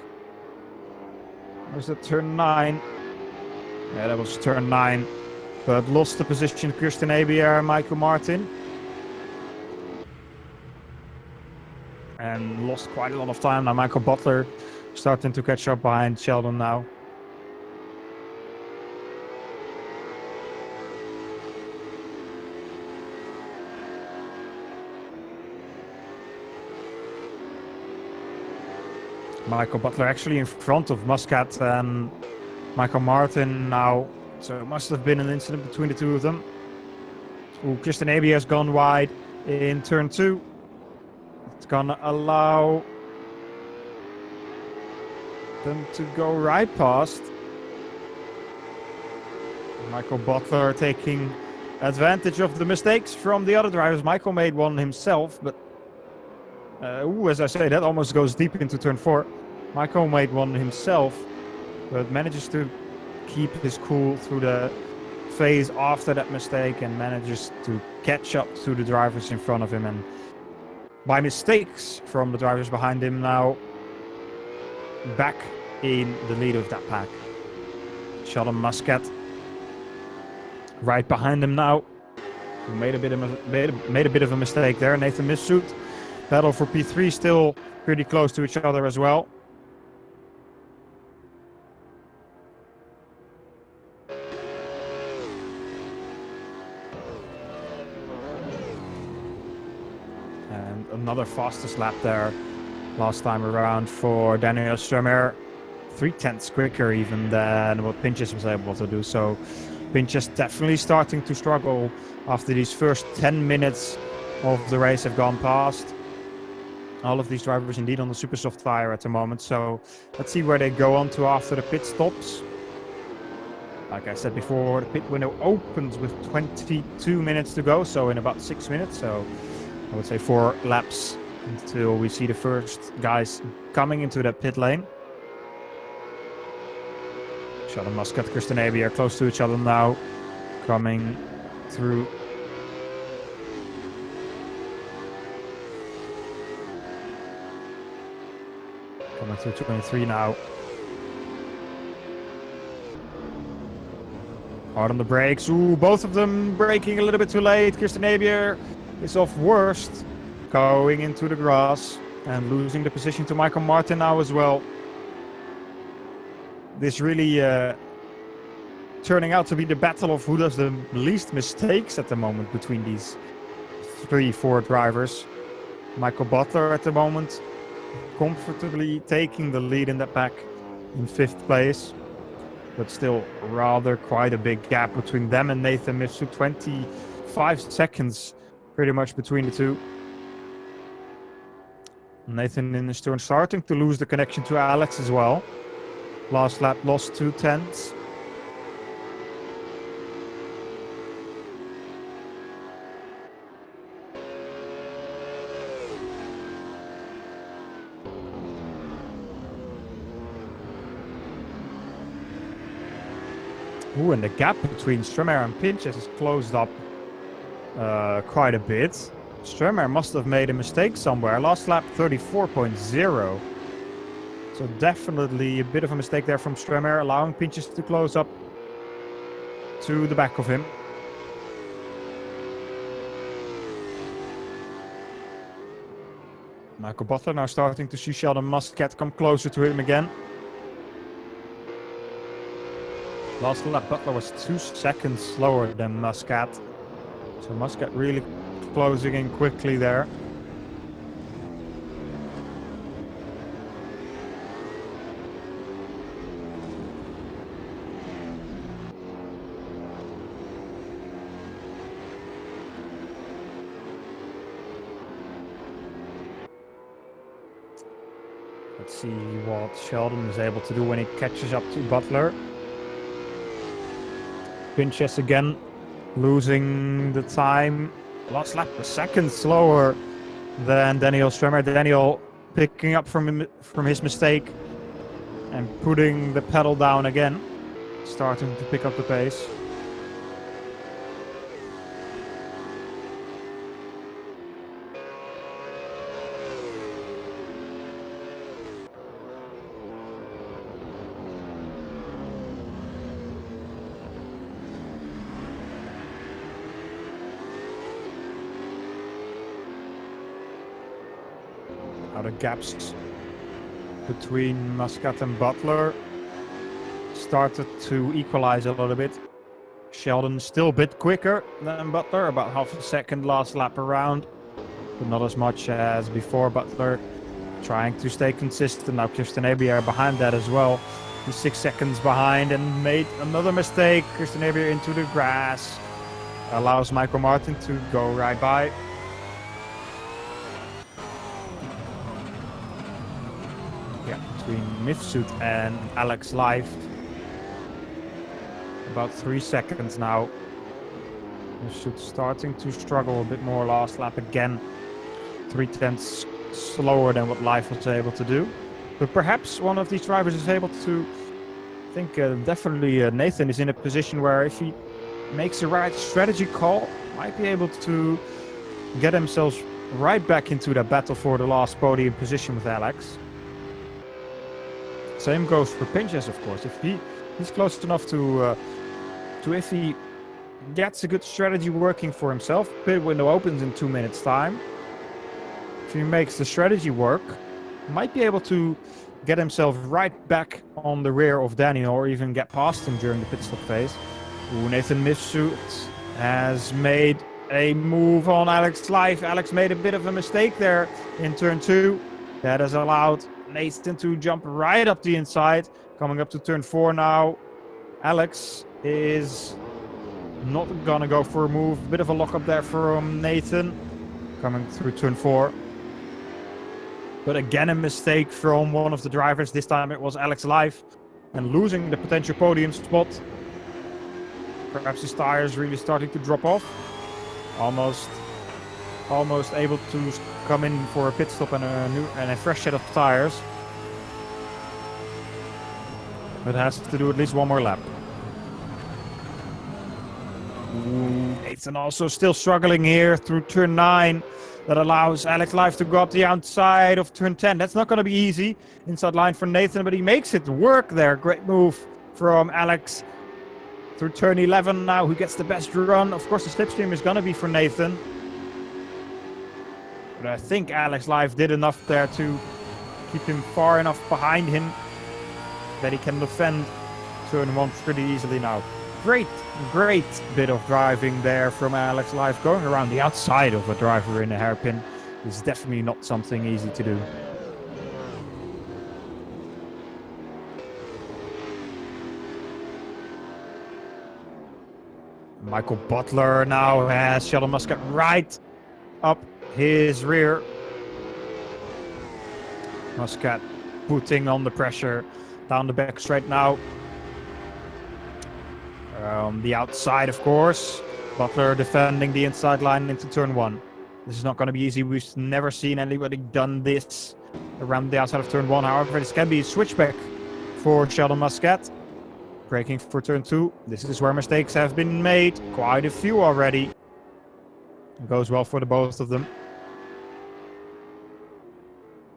Or is that turn 9? Yeah, that was turn 9. But lost the position Kirsten Ebier, Michael Martin. And lost quite a lot of time. Now Michael Butler starting to catch up behind Sheldon now. Michael Butler actually in front of Muscat and Michael Martin now. So it must have been an incident between the two of them. Ooh, Christian Aby has gone wide in turn 2. It's gonna allow them to go right past. Michael Butler taking advantage of the mistakes from the other drivers. Michael made one himself, but as I say, that almost goes deep into turn 4. Michael made one himself, but manages to keep his cool through the phase after that mistake and manages to catch up to the drivers in front of him, and by mistakes from the drivers behind him now back in the lead of that pack. Sheldon Muscat right behind him now, who made a bit of a mistake there. Nathan Missoud. Battle for P3 still pretty close to each other as well. And another fastest lap there last time around for Daniel Strömer. 3/10 quicker even than what Pinches was able to do. So Pinches definitely starting to struggle after these first 10 minutes of the race have gone past. All of these drivers indeed on the super soft tire at the moment. So let's see where they go on to after the pit stops. Like I said before, the pit window opens with 22 minutes to go. So in about 6 minutes. So I would say 4 laps until we see the first guys coming into that pit lane. Sheldon Muscat, Christian Aby are close to each other now. Coming through. Coming through 23 now. Hard on the brakes. Ooh, both of them braking a little bit too late. Christian Aby is off worst. Going into the grass and losing the position to Michael Martin now as well. This really turning out to be the battle of who does the least mistakes at the moment between these 3-4 drivers. Michael Butler at the moment comfortably taking the lead in that pack in 5th place, but still rather quite a big gap between them and Nathan Mitsu. 25 seconds pretty much between the two. Nathan in his turn starting to lose the connection to Alex as well. Last lap lost 2/10. Ooh, and the gap between Strömer and Pinches is closed up quite a bit. Strömer must have made a mistake somewhere. Last lap 34.0. So definitely a bit of a mistake there from Strömer, allowing Pinches to close up to the back of him. Michael Butler now starting to see Sheldon Muscat come closer to him again. Last lap Butler was 2 seconds slower than Muscat. So Muscat really closing in quickly there. Let's see what Sheldon is able to do when he catches up to Butler. Pinches again, losing the time. Last lap a second slower than Daniel Strömer. Daniel picking up from his mistake and putting the pedal down again, starting to pick up the pace. Now the gaps between Muscat and Butler started to equalize a little bit. Sheldon still a bit quicker than Butler, about half a second last lap around, but not as much as before. Butler trying to stay consistent. Now Christian Ebier behind that as well. He's 6 seconds behind and made another mistake. Christian Ebier into the grass. Allows Michael Martin to go right by. Yeah, between Mifsud and Alex Live. About 3 seconds now. Mifsud starting to struggle a bit more last lap again. 3/10 slower than what Live was able to do. But perhaps one of these drivers is able to, I think definitely Nathan is in a position where if he makes the right strategy call, might be able to get themselves right back into that battle for the last podium position with Alex. Same goes for Pinches, of course. If he's close enough to if he gets a good strategy working for himself, pit window opens in 2 minutes time. If he makes the strategy work, might be able to get himself right back on the rear of Daniel or even get past him during the pit stop phase. Ooh, Nathan Mifsud has made a move on Alex Live. Alex made a bit of a mistake there in turn 2. That has allowed Nathan to jump right up the inside. Coming up to turn 4 now. Alex is not gonna go for a move. Bit of a lock up there from Nathan. Coming through turn 4. But again, a mistake from one of the drivers. This time it was Alex Live. And losing the potential podium spot. Perhaps his tires really starting to drop off. Almost able to come in for a pit stop and a fresh set of tires. But has to do at least one more lap. Ooh, Nathan also still struggling here through turn 9. That allows Alex Live to go up the outside of turn 10. That's not going to be easy. Inside line for Nathan, but he makes it work there. Great move from Alex. Through turn 11 now, who gets the best run. Of course, the slipstream is going to be for Nathan. But I think Alex Live did enough there to keep him far enough behind him that he can defend turn 1 pretty easily now. Great bit of driving there from Alex Live. Going around the outside of a driver in a hairpin is definitely not something easy to do. Michael Butler now has Sheldon Muscat right up his rear. Muscat putting on the pressure down the back straight now. The outside, of course. Butler defending the inside line into turn 1. This is not going to be easy. We've never seen anybody done this around the outside of turn 1. However, this can be a switchback for Sheldon Muscat. Braking for turn 2. This is where mistakes have been made. Quite a few already. It goes well for the both of them.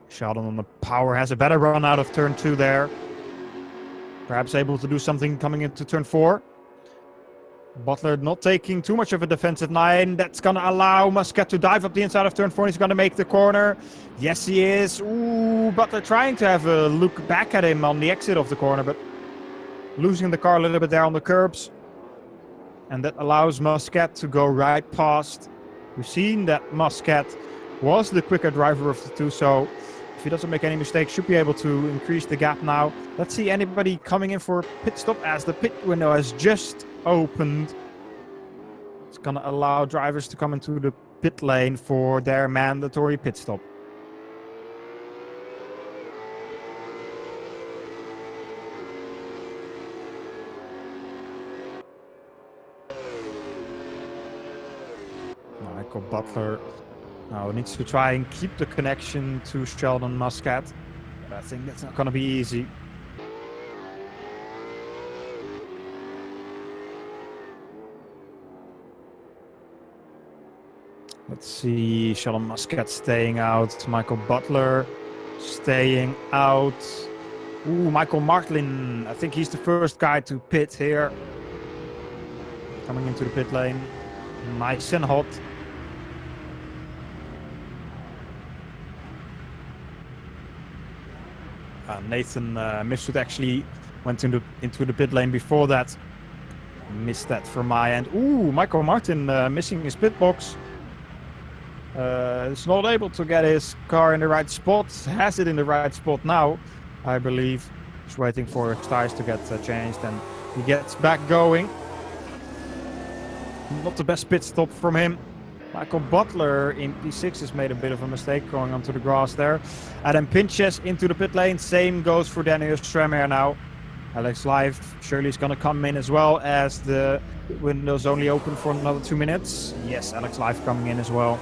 Sheldon on the power has a better run out of turn 2 there. Perhaps able to do something coming into turn 4. Butler not taking too much of a defensive line. That's going to allow Muscat to dive up the inside of turn 4. He's going to make the corner. Yes, he is. Ooh, Butler trying to have a look back at him on the exit of the corner, but losing the car a little bit there on the curbs. And that allows Muscat to go right past. We've seen that Muscat was the quicker driver of the two, so if he doesn't make any mistakes, should be able to increase the gap now. Let's see anybody coming in for a pit stop as the pit window has just opened. It's going to allow drivers to come into the pit lane for their mandatory pit stop. Michael Butler now needs to try and keep the connection to Sheldon Muscat, but I think that's not going to be easy. Let's see, Sheldon Muscat staying out, Michael Butler staying out. Ooh, Michael Martlin, I think he's the first guy to pit here. Coming into the pit lane, nice and hot. Nathan Mifsud actually went into the pit lane before that. Missed that from my end. Ooh, Michael Martin missing his pit box. is not able to get his car in the right spot. Has it in the right spot now, I believe. Just waiting for his tires to get changed, and he gets back going. Not the best pit stop from him. Michael Butler in P6 has made a bit of a mistake going onto the grass there. Adam Pinches into the pit lane. Same goes for Daniel Stremer now. Alex Live surely is going to come in as well, as the window's only open for another 2 minutes. Yes, Alex Live coming in as well.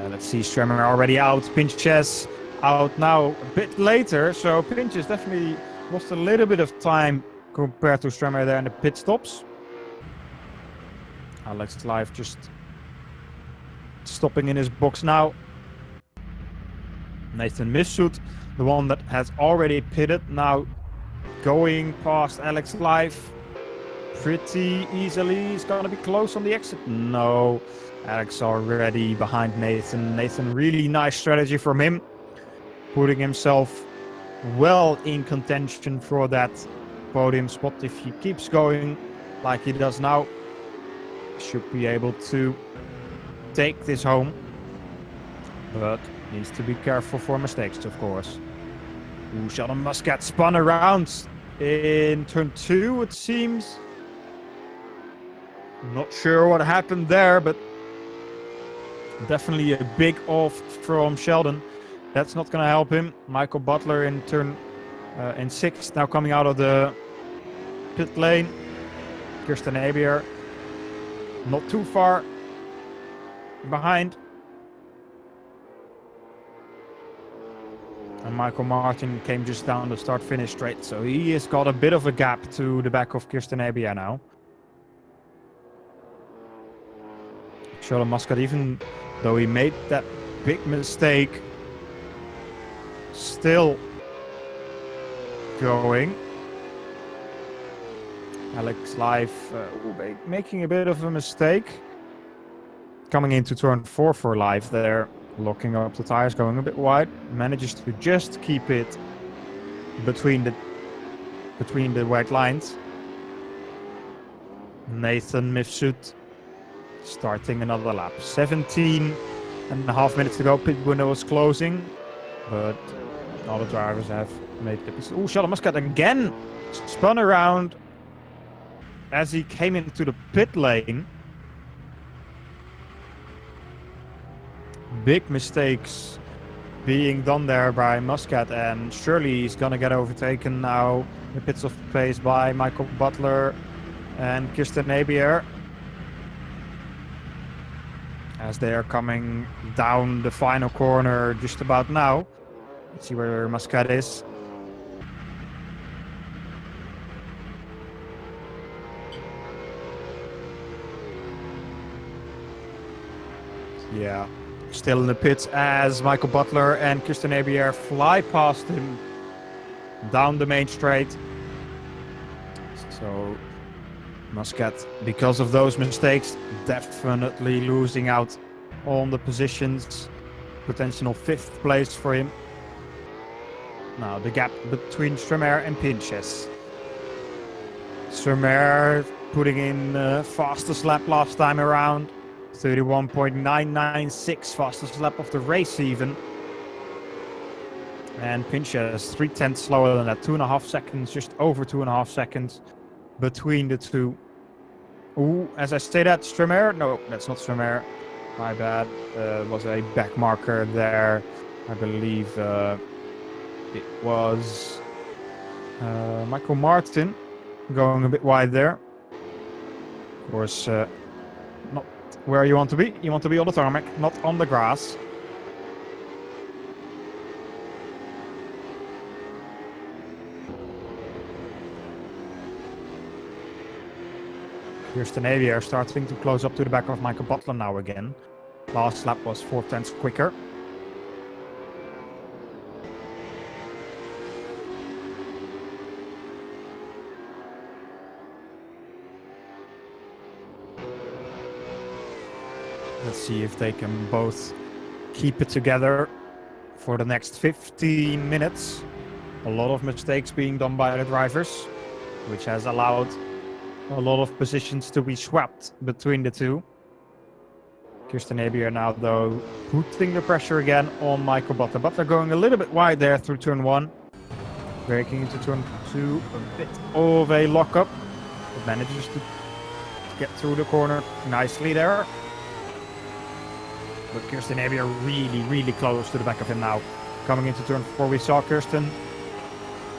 Let's see, Stremer already out. Pinches out now a bit later. So Pinches definitely lost a little bit of time compared to Stremer there in the pit stops. Alex Live just stopping in his box now. Nathan Mifsud, the one that has already pitted, now going past Alex Live pretty easily. He's gonna be close on the exit. No, Alex already behind Nathan. Nathan, really nice strategy from him, putting himself well in contention for that podium spot. If he keeps going like he does now, should be able to take this home, but needs to be careful for mistakes, of course. Ooh, Sheldon Muscat spun around in turn 2, it seems. Not sure what happened there, but definitely a big off from Sheldon. That's not going to help him. Michael Butler in turn in 6, now coming out of the pit lane. Kirsten Abier not too far behind. And Michael Martin came just down the start-finish straight, so he has got a bit of a gap to the back of Kirsten Abier now. Sheldon Muscat, even though he made that big mistake, still going. Alex Live making a bit of a mistake. Coming into turn 4 for Live there. Locking up the tires, going a bit wide. Manages to just keep it between the white lines. Nathan Mifsud starting another lap. 17.5 minutes to go. Pit window was closing, but all the drivers have made the... Ooh, Sheldon Muscat again spun around as he came into the pit lane. Big mistakes being done there by Muscat, and surely he's gonna get overtaken now in the pits of pace by Michael Butler and Kirsten Abier as they are coming down the final corner just about now. Let's see where Muscat is. Yeah, still in the pits as Michael Butler and Kirsten Abier fly past him down the main straight. So Muscat, because of those mistakes, definitely losing out on the positions. Potential 5th place for him. Now the gap between Stremer and Pinches. Stremer putting in fastest lap last time around. 31.996, fastest lap of the race even. And Pinches 3/10 slower than that, 2.5 seconds, just over 2.5 seconds between the two. Ooh, as I say that, Stremer, no, that's not Stremer, my bad. Was a back marker there. I believe it was Michael Martin going a bit wide there. Of course, not where you want to be. You want to be on the tarmac, not on the grass. Kirsten Abier starting to close up to the back of Michael Butler now again. Last lap was 4/10 quicker. Let's see if they can both keep it together for the next 15 minutes. A lot of mistakes being done by the drivers, which has allowed A lot of positions to be swapped between the two. Kirsten Abier now, though, putting the pressure again on Michael Butler. Butler going a little bit wide there through turn 1. Breaking into turn 2, a bit of a lockup. But manages to get through the corner nicely there. But Kirsten Abier really close to the back of him now. Coming into turn 4, we saw Kirsten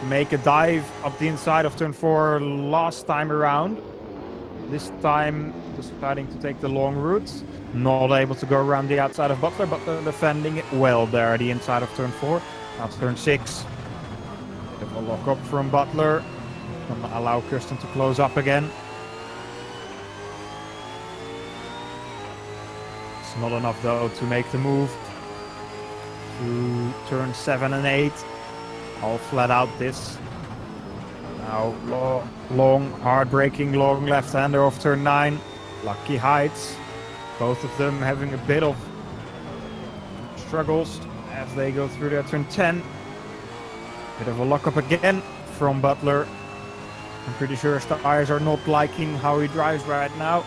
make a dive up the inside of turn 4 last time around. This time deciding to take the long route. Not able to go around the outside of Butler. Butler defending it well there at the inside of turn 4. Now turn 6. Bit of a lock up from Butler. Gonna allow Kirsten to close up again. It's not enough though to make the move to turn 7 and 8. I'll flat out this. Now long, hard-braking, long left-hander off turn 9. Lucky Heights. Both of them having a bit of struggles as they go through their turn 10. Bit of a lock-up again from Butler. I'm pretty sure his tires are not liking how he drives right now.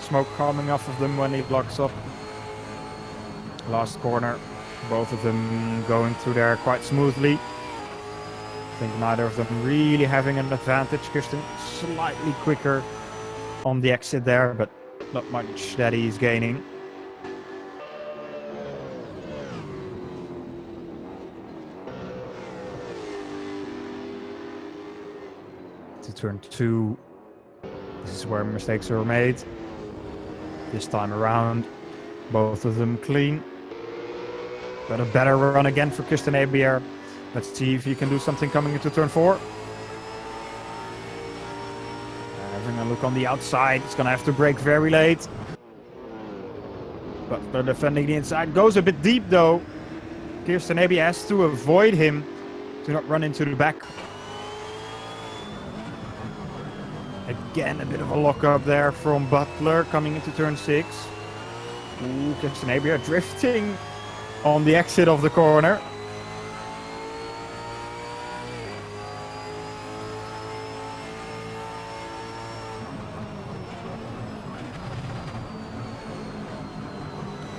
Smoke coming off of them when he blocks up. Last corner. Both of them going through there quite smoothly. I think neither of them really having an advantage. Kirsten slightly quicker on the exit there, but not much that he's gaining. To turn 2. This is where mistakes are made. This time around, both of them clean. But a better run again for Kirsten Abier. Let's see if he can do something coming into turn 4. Having a look on the outside. He's going to have to brake very late. Butler defending the inside. Goes a bit deep though. Kirsten Abier has to avoid him to not run into the back. Again, a bit of a lock-up there from Butler coming into turn 6. Ooh, Kirsten Abier drifting on the exit of the corner.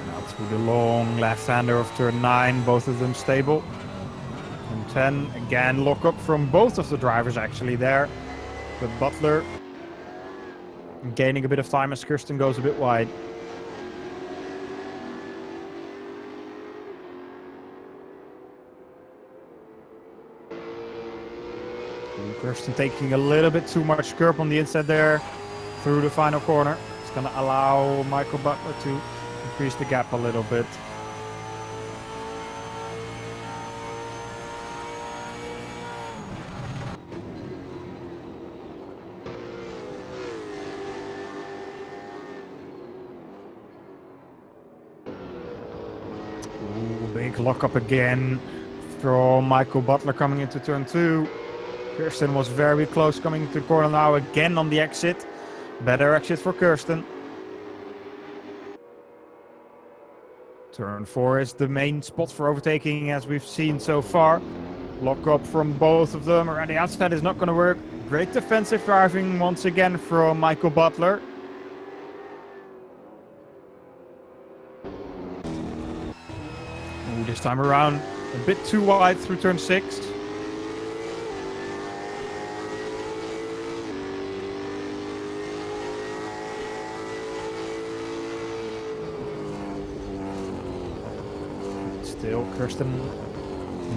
Now through the long left-hander of turn 9, both of them stable. Turn 10, again lock up from both of the drivers actually there. But Butler gaining a bit of time as Kirsten goes a bit wide. Kirsten taking a little bit too much curb on the inside there through the final corner. It's going to allow Michael Butler to increase the gap a little bit. Ooh, big lock up again from Michael Butler coming into turn 2. Kirsten was very close coming to the corner now again on the exit. Better exit for Kirsten. Turn 4 is the main spot for overtaking as we've seen so far. Lock up from both of them. Around the outside is not going to work. Great defensive driving once again from Michael Butler. Ooh, this time around a bit too wide through turn 6. Still, Kirsten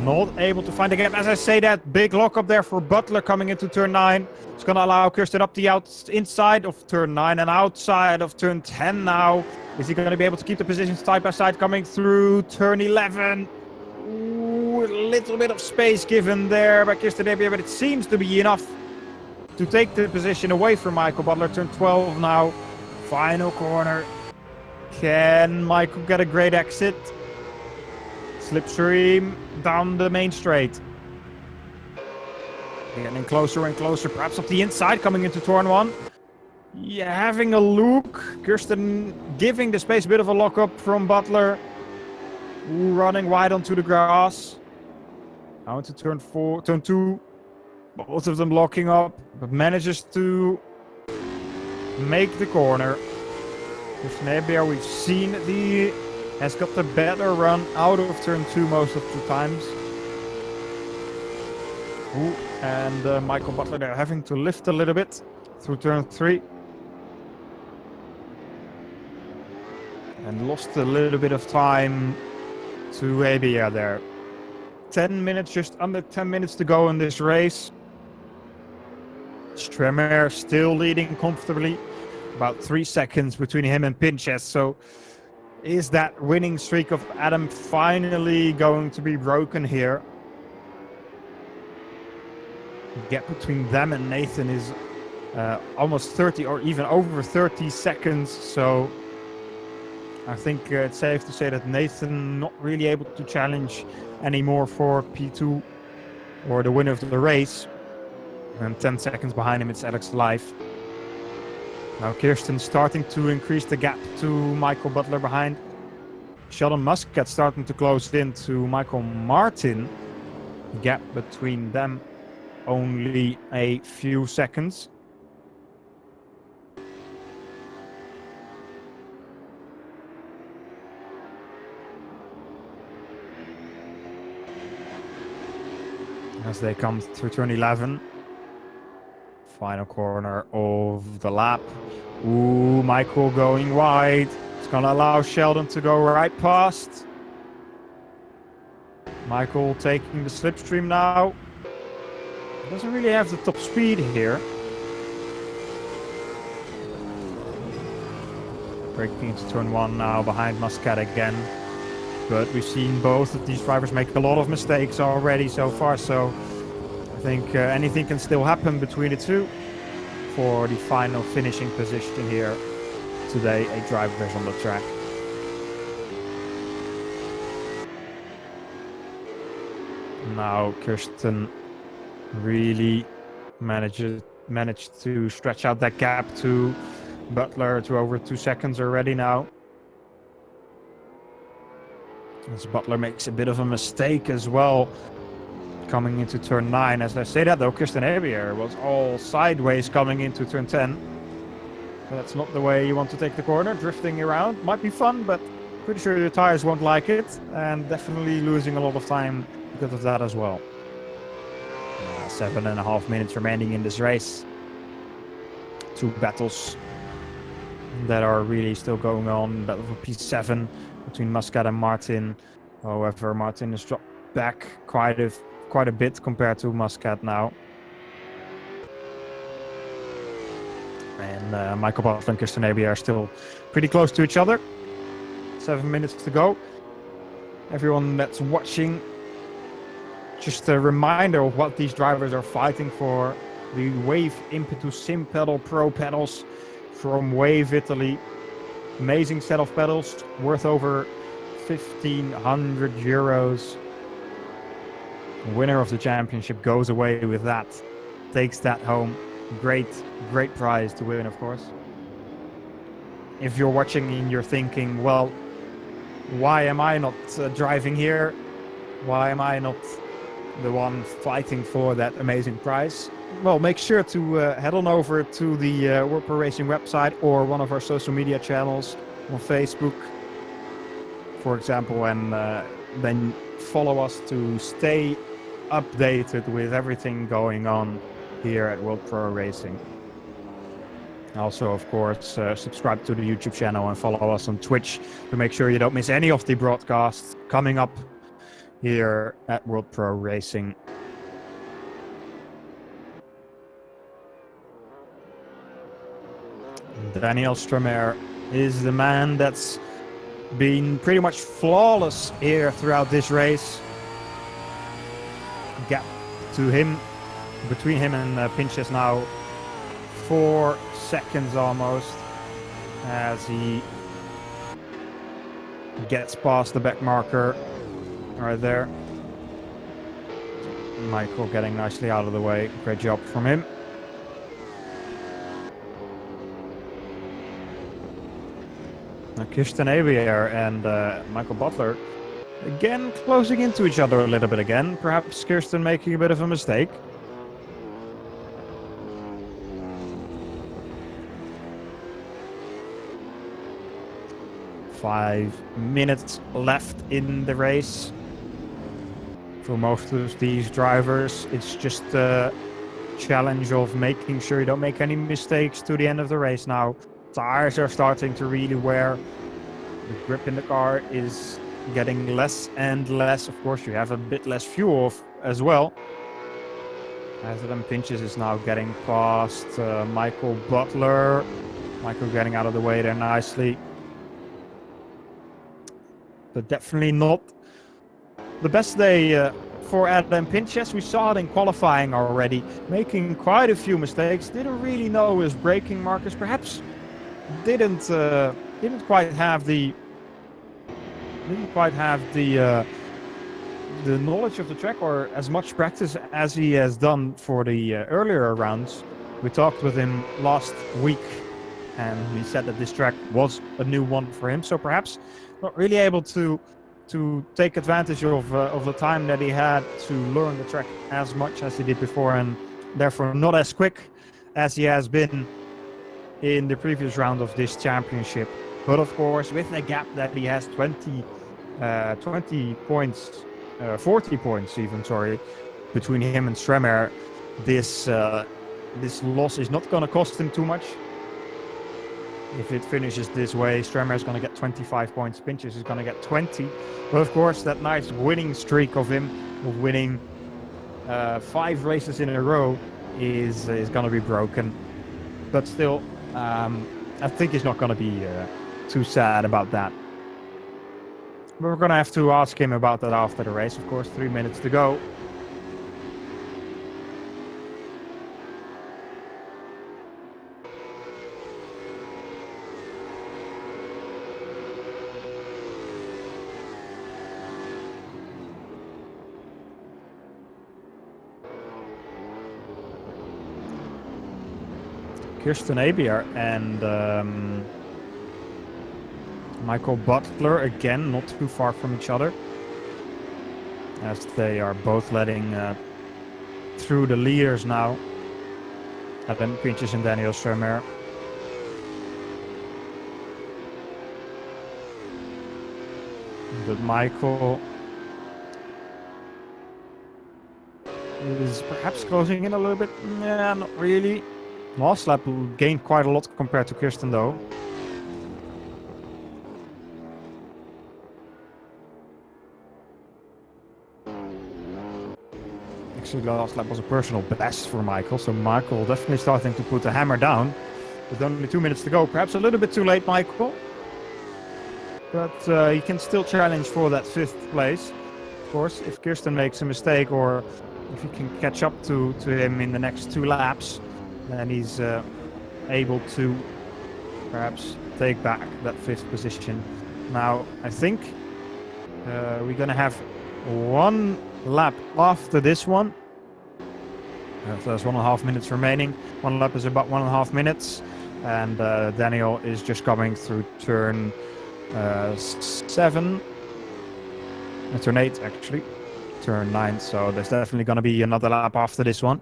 not able to find the gap. As I say that, big lock up there for Butler coming into turn 9. It's going to allow Kirsten up the inside of turn 9 and outside of turn 10 now. Is he going to be able to keep the positions side by side coming through turn 11? Ooh, a little bit of space given there by Kirsten Abier, but it seems to be enough to take the position away from Michael Butler. Turn 12 now. Final corner. Can Michael get a great exit? Slipstream down the main straight. Getting closer and closer, perhaps up the inside coming into turn 1. Yeah, having a look. Kirsten giving the space, a bit of a lock up from Butler. Ooh, running wide onto the grass. Now into turn 2. Both of them locking up, but manages to make the corner. With Nebia, we've seen has got the better run out of turn 2 most of the times. Ooh, and Michael Butler there having to lift a little bit through turn 3. And lost a little bit of time to Nebia there. 10 minutes, just under 10 minutes to go in this race. Stremer still leading comfortably. About 3 seconds between him and Pinches. So is that winning streak of Adam finally going to be broken here? The gap between them and Nathan is almost 30 or even over 30 seconds. So I think it's safe to say that Nathan not really able to challenge anymore for P2 or the winner of the race. And 10 seconds behind him, it's Alex Life. Now Kirsten starting to increase the gap to Michael Butler behind. Sheldon Muscat starting to close in to Michael Martin. The gap between them only a few seconds. As they come through turn 11. Final corner of the lap. Ooh, Michael going wide. It's gonna allow Sheldon to go right past. Michael taking the slipstream now. Doesn't really have the top speed here. Breaking into turn 1 now behind Muscat again. But we've seen both of these drivers make a lot of mistakes already so far, so I think anything can still happen between the two for the final finishing position here today. 8 drivers on the track. Now Kirsten really managed to stretch out that gap to Butler to over 2 seconds already now. As Butler makes a bit of a mistake as well coming into turn 9. As I say that though, Kirsten Ebier was all sideways coming into turn 10. That's not the way you want to take the corner. Drifting around might be fun, but pretty sure your tires won't like it, and definitely losing a lot of time because of that as well. 7.5 minutes remaining in this race. 2 battles that are really still going on. Battle for P7 between Muscat and Martin. However, Martin has dropped back quite a bit compared to Muscat now. And Michael Butler and Kirsten Ebier are still pretty close to each other. 7 minutes to go. Everyone that's watching, just a reminder of what these drivers are fighting for. The Wave Impetus Sim Pedal Pro pedals from Wave Italy. Amazing set of pedals, worth over 1,500 euros. Winner of the championship goes away with that, takes that home. Great prize to win, of course. If you're watching and you're thinking, well, why am I not driving here? Why am I not the one fighting for that amazing prize? Well, make sure to head on over to the World Pro Racing website or one of our social media channels on Facebook, for example, and then follow us to stay updated with everything going on here at World Pro Racing. Also, of course, subscribe to the YouTube channel and follow us on Twitch to make sure you don't miss any of the broadcasts coming up here at World Pro Racing. Daniel Stromer is the man that's been pretty much flawless here throughout this race. Gap to him, between him and Pinches now 4 seconds almost, as he gets past the back marker right there. Michael getting nicely out of the way. Great job from him. Now Kirsten Ebier and Michael Butler again closing into each other a little bit again. Perhaps Kirsten making a bit of a mistake. 5 minutes left in the race. For most of these drivers, it's just a challenge of making sure you don't make any mistakes to the end of the race now. Tires are starting to really wear. The grip in the car is getting less and less. Of course, you have a bit less fuel as well. Adam Pinches is now getting past Michael Butler. Michael getting out of the way there nicely. But definitely not the best day for Adam Pinches. We saw it in qualifying already, making quite a few mistakes. Didn't really know his braking markers. Perhaps didn't quite have the knowledge of the track or as much practice as he has done for the earlier rounds. We talked with him last week and he said that this track was a new one for him, so perhaps not really able to take advantage of the time that he had to learn the track as much as he did before, and therefore not as quick as he has been in the previous round of this championship. But of course, with the gap that he has 20 points, 40 points even, sorry, between him and Stremer, this loss is not going to cost him too much. If it finishes this way, Stremer is going to get 25 points, Pinches is going to get 20. But of course, that nice winning streak of him, of winning 5 races in a row, is going to be broken. But still, I think he's not going to be too sad about that. We're going to have to ask him about that after the race, of course. 3 minutes to go. Kirsten Abier and Michael Butler, again, not too far from each other, as they are both letting through the leaders now. Adam Pinches and Daniel Stremer. But Michael is perhaps closing in a little bit. Yeah, not really. Last lap gained quite a lot compared to Kirsten though. Actually, last lap was a personal best for Michael, so Michael definitely starting to put the hammer down. With only 2 minutes to go, perhaps a little bit too late, Michael. But he can still challenge for that 5th place. Of course, if Kirsten makes a mistake or if he can catch up to him in the next 2 laps, then he's able to perhaps take back that 5th position. Now, I think we're going to have 1 lap after this one. There's 1.5 minutes remaining. 1 lap is about 1.5 minutes. And Daniel is just coming through turn 7. Turn 8, actually. Turn 9. So there's definitely going to be another lap after this one.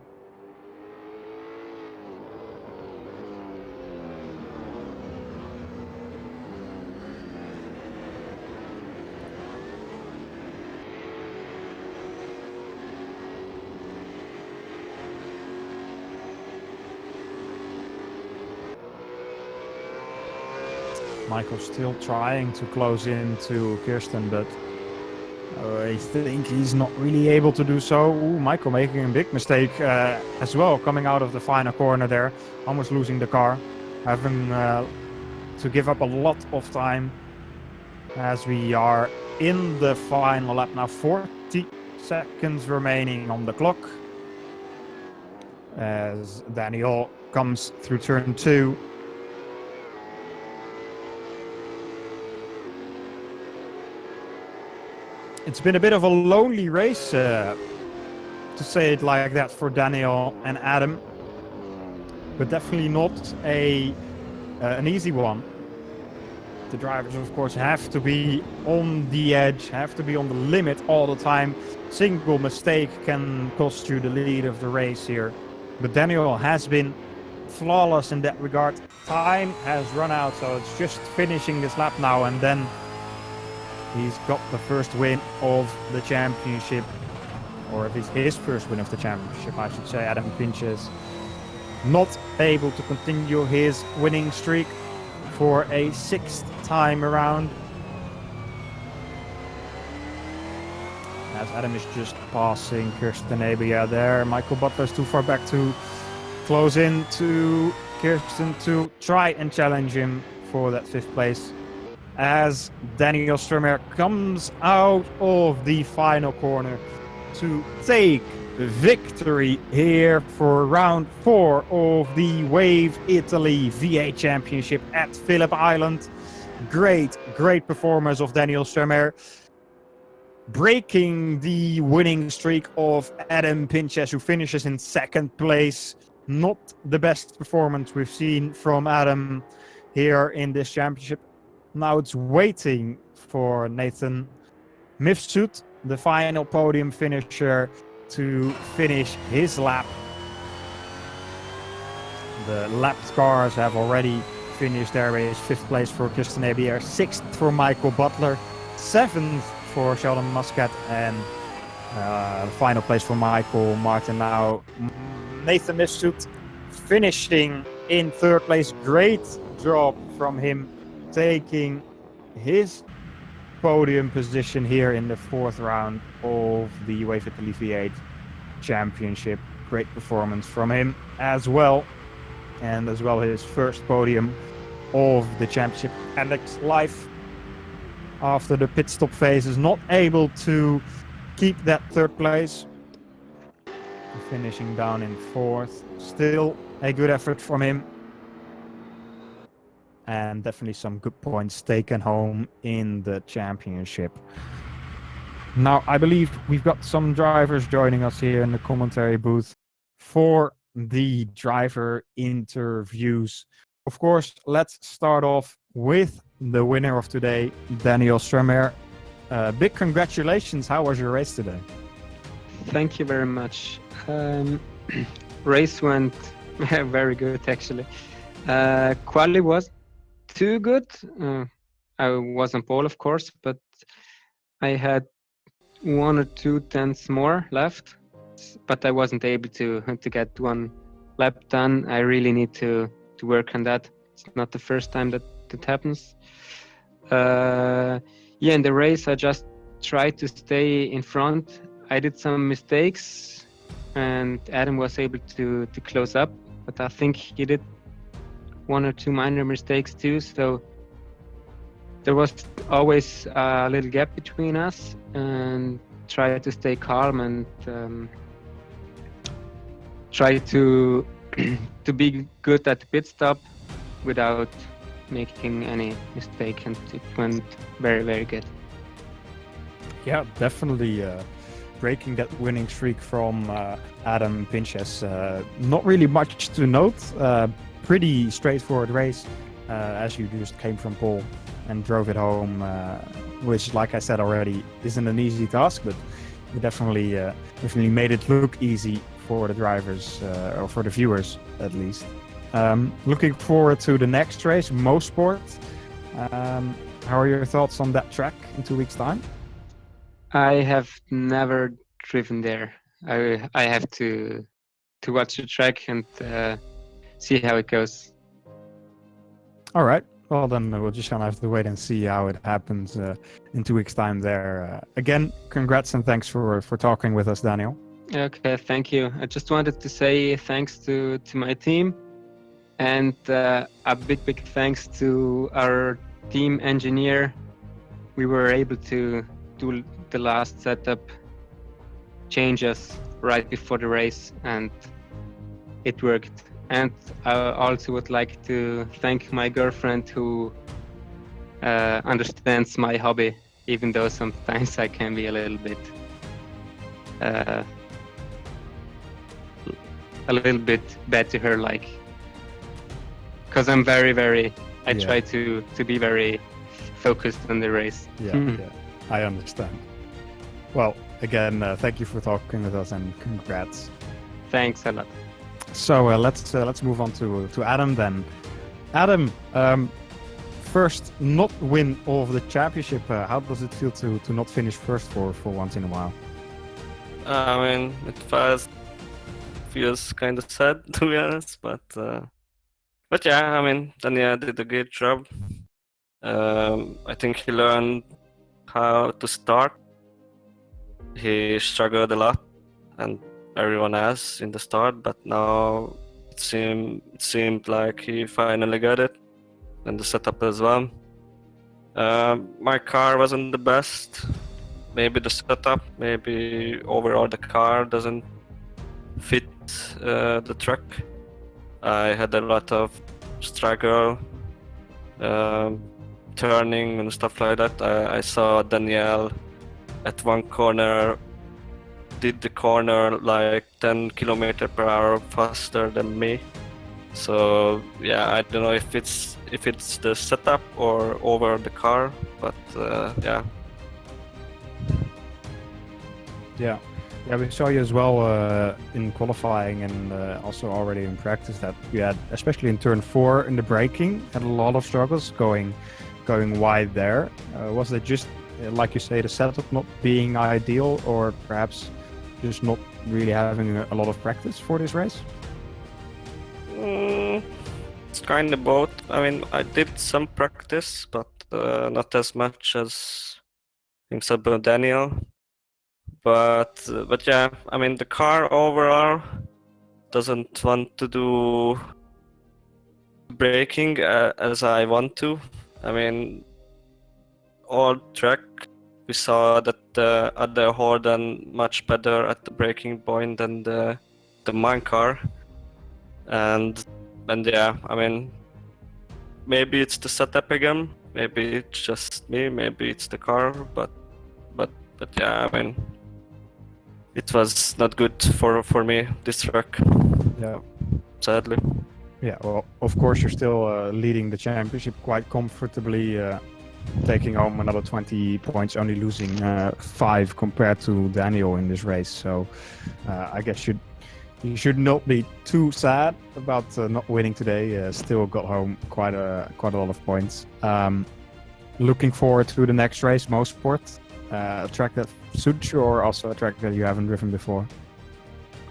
Michael's still trying to close in to Kirsten, but I think he's not really able to do so. Ooh, Michael making a big mistake as well, coming out of the final corner there, almost losing the car, having to give up a lot of time as we are in the final lap now. 40 seconds remaining on the clock as Daniel comes through turn 2. It's been a bit of a lonely race, to say it like that, for Daniel and Adam, but definitely not an easy one. The drivers, of course, have to be on the edge, have to be on the limit all the time. Single mistake can cost you the lead of the race here. But Daniel has been flawless in that regard. Time has run out, so it's just finishing this lap now, and then he's got the first win of the championship, or if it's his first win of the championship, I should say. Adam Pinches not able to continue his winning streak for a 6th time around, as Adam is just passing Kirsten Abia there. Michael Butler's too far back to close in to Kirsten to try and challenge him for that 5th place, as Daniel Strömer comes out of the final corner to take victory here for round 4 of the Wave Italy V8 Championship at Phillip Island. Great performance of Daniel Strömer, breaking the winning streak of Adam Pinches, who finishes in 2nd place. Not the best performance we've seen from Adam here in this championship. Now it's waiting for Nathan Mifsud, the final podium finisher, to finish his lap. The lapped cars have already finished their race. 5th place for Kirsten Ebier, 6th for Michael Butler, 7th for Sheldon Muscat, and final place for Michael Martin. Now Nathan Mifsud finishing in 3rd place. Great job from him, taking his podium position here in the 4th round of the Wave Italy V8 Championship. Great performance from him as well, and as well his first podium of the championship. Alex Life, after the pit stop phase, is not able to keep that 3rd place, finishing down in 4th. Still a good effort from him, and definitely some good points taken home in the championship. Now, I believe we've got some drivers joining us here in the commentary booth for the driver interviews. Of course, let's start off with the winner of today, Daniel Strömer. Big congratulations. How was your race today? Thank you very much. Race went very good, actually. Quali was too good. I was on pole, of course, but I had 1 or 2 tenths more left, but I wasn't able to get 1 lap done. I really need to work on that. It's not the first time that happens. In the race, I just tried to stay in front. I did some mistakes, and Adam was able to close up, but I think he did 1 or 2 minor mistakes too, so there was always a little gap between us, and try to stay calm and try to be good at the pit stop without making any mistake, and it went very, very good. Yeah, definitely breaking that winning streak from Adam Pinches. Not really much to note. Pretty straightforward race, as you just came from pole and drove it home, which, like I said already, isn't an easy task, but you definitely made it look easy for the drivers, or for the viewers at least. Looking forward to the next race, Mosport. How are your thoughts on that track in 2 weeks' time? I have never driven there. I have to watch the track and see how it goes. All right. Well, then we're just gonna have to wait and see how it happens in 2 weeks' time there. Again, congrats and thanks for talking with us, Daniel. Okay, thank you. I just wanted to say thanks to my team, and a big thanks to our team engineer. We were able to do the last setup changes right before the race, and it worked. And I also would like to thank my girlfriend, who understands my hobby, even though sometimes I can be a little bit bad to her, like, because I'm very I try to be very focused on the race. Yeah, I understand. Well, again, thank you for talking with us, and congrats. Thanks a lot. So let's move on to Adam then. Adam, first not win of the championship. How does it feel to not finish first for once in a while? I mean, it feels kind of sad to be honest, but yeah, I mean, Daniel did a great job. I think he learned how to start. He struggled a lot, and everyone has in the start, but now it seemed like he finally got it, and the setup as well. My car wasn't the best. Maybe the setup, maybe overall the car doesn't fit the track. I had a lot of struggle turning and stuff like that. I saw Danielle at one corner did the corner like 10 km/h faster than me. So yeah, I don't know if it's the setup or over the car, but yeah. Yeah, we saw you as well in qualifying and also already in practice that you had, especially in turn 4 in the braking, had a lot of struggles going wide there. Was it just, like you say, the setup not being ideal, or perhaps just not really having a lot of practice for this race? It's kind of both. I mean, I did some practice, but not as much as I think Seb and Daniel. But yeah, I mean, the car overall doesn't want to do braking as I want to. I mean, all track we saw that the other Holden much better at the braking point than the mine car, and yeah, I mean, maybe it's the setup again, maybe it's just me, maybe it's the car, but yeah, I mean, it was not good for me, this track. Yeah, sadly. Yeah, well, of course you're still leading the championship quite comfortably, taking home another 20 points, only losing 5 compared to Daniel in this race. So I guess you should not be too sad about not winning today. Still got home quite a lot of points. Looking forward to the next race, Mosport. A track that suits you, or also a track that you haven't driven before?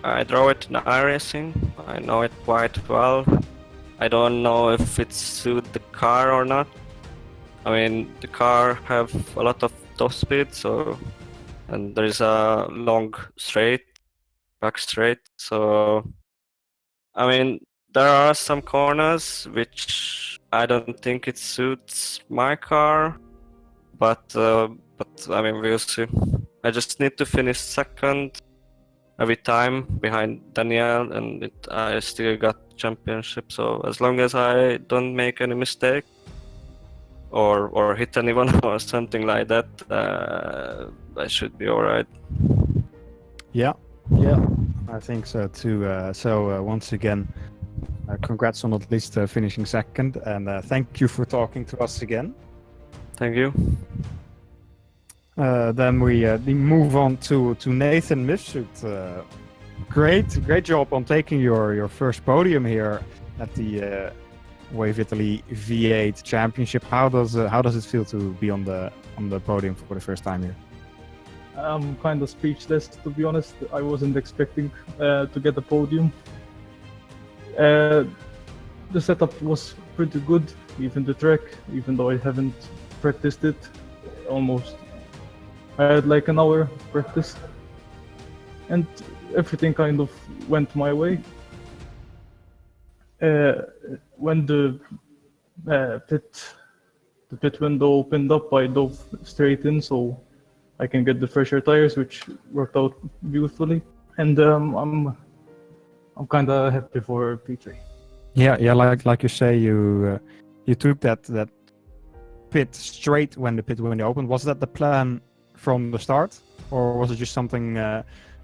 I drove it in iRacing. I know it quite well. I don't know if it suits the car or not. I mean, the car have a lot of top speed, and there is a long back straight. So, I mean, there are some corners which I don't think it suits my car, but I mean, we'll see. I just need to finish second every time behind Danielle, and I still got championship. So as long as I don't make any mistake or hit anyone or something like that, I should be all right. Yeah, I think so too. So once again, congrats on at least finishing second, and thank you for talking to us again. Thank you. Then we move on to Nathan Mifsud. Great job on taking your first podium here at the Wave Italy V8 Championship. How does it feel to be on the podium for the first time here? I'm kind of speechless, to be honest. I wasn't expecting to get a podium. The setup was pretty good, even the track, even though I haven't practiced it almost. I had like an hour of practice, and everything kind of went my way. When the pit window opened up, I dove straight in so I can get the fresher tires, which worked out beautifully. And I'm kind of happy for P3. Yeah, like you say, you took that pit straight when the pit window opened. Was that the plan from the start, or was it just something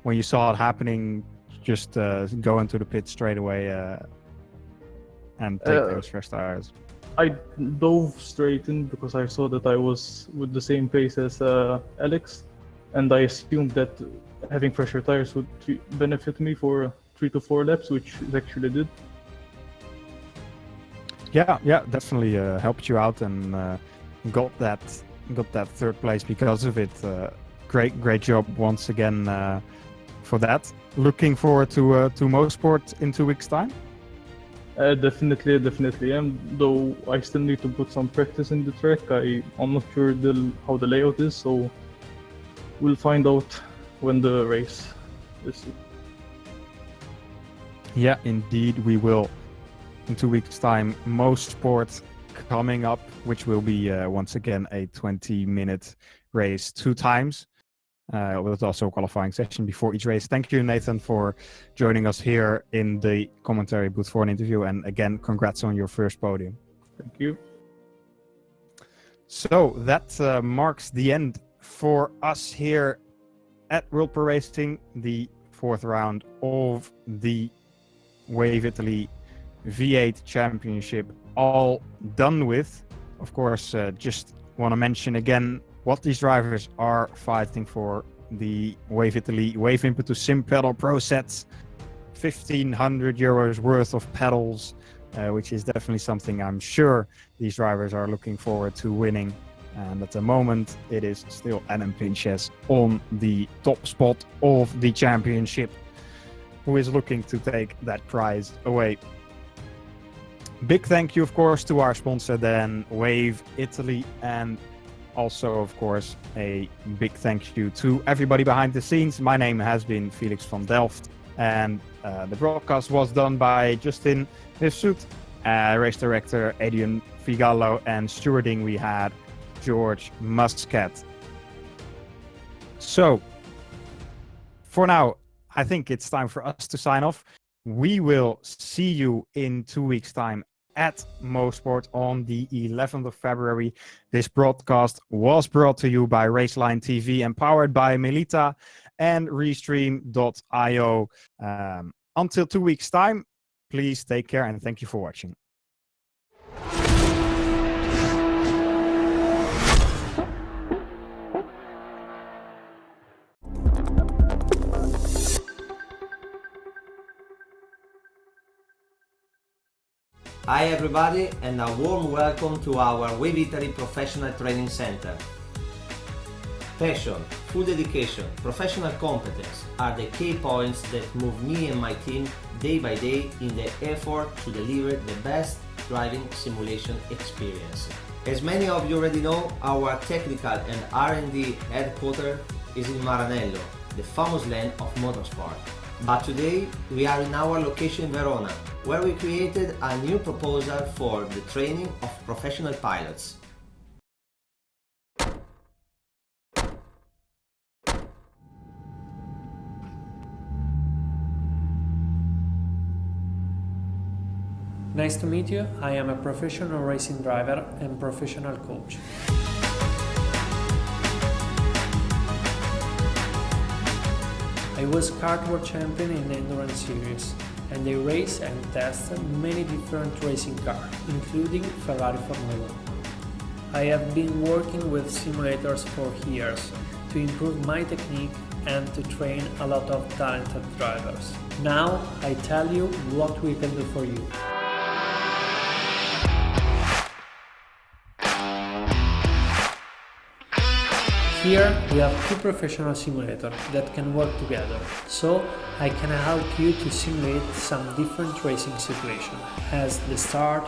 when you saw it happening, just go into the pit straight away and take those fresh tires? I dove straight in because I saw that I was with the same pace as Alex, and I assumed that having fresher tires would benefit me for 3 to 4 laps, which it actually did. Yeah, definitely helped you out and got that third place because of it. Great job once again for that. Looking forward to Motorsport in 2 weeks' time. Definitely am. Though I still need to put some practice in the track. I'm not sure how the layout is, so we'll find out when the race is. Yeah, indeed, we will. In 2 weeks' time, Motorsport coming up, which will be once again a 20-minute race 2 times. With also a qualifying session before each race. Thank you, Nathan, for joining us here in the commentary booth for an interview. And again, congrats on your first podium. Thank you. So that marks the end for us here at World Pro Racing, the 4th round of the Wave Italy V8 Championship all done with. Of course, just want to mention again what these drivers are fighting for. The Wave Italy Wave Impetus Sim Pedal Pro sets, 1,500 euros worth of pedals, which is definitely something I'm sure these drivers are looking forward to winning. And at the moment, it is still Adam Pinches on the top spot of the championship, who is looking to take that prize away. Big thank you, of course, to our sponsor then, Wave Italy, and also, of course, a big thank you to everybody behind the scenes. My name has been Felix van Delft, and the broadcast was done by Justin Hifsut, race director Adrian Figallo, and stewarding we had George Muscat. So, for now, I think it's time for us to sign off. We will see you in 2 weeks' time at Mosport on the 11th of February. This broadcast was brought to you by Raceline TV and powered by Melita and Restream.io. Until 2 weeks' time, please take care and thank you for watching. Hi everybody, and a warm welcome to our Wave Italy Professional Training Center. Passion, full dedication, professional competence are the key points that move me and my team day by day in the effort to deliver the best driving simulation experience. As many of you already know, our technical and R&D headquarters is in Maranello, the famous land of motorsport. But today we are in our location in Verona, where we created a new proposal for the training of professional pilots. Nice to meet you. I am a professional racing driver and professional coach. I was kart world champion in the Endurance Series, and I race and test many different racing cars, including Ferrari Formula 1. I have been working with simulators for years to improve my technique and to train a lot of talented drivers. Now I tell you what we can do for you. Here we have 2 professional simulators that can work together, so I can help you to simulate some different racing situations, as the start,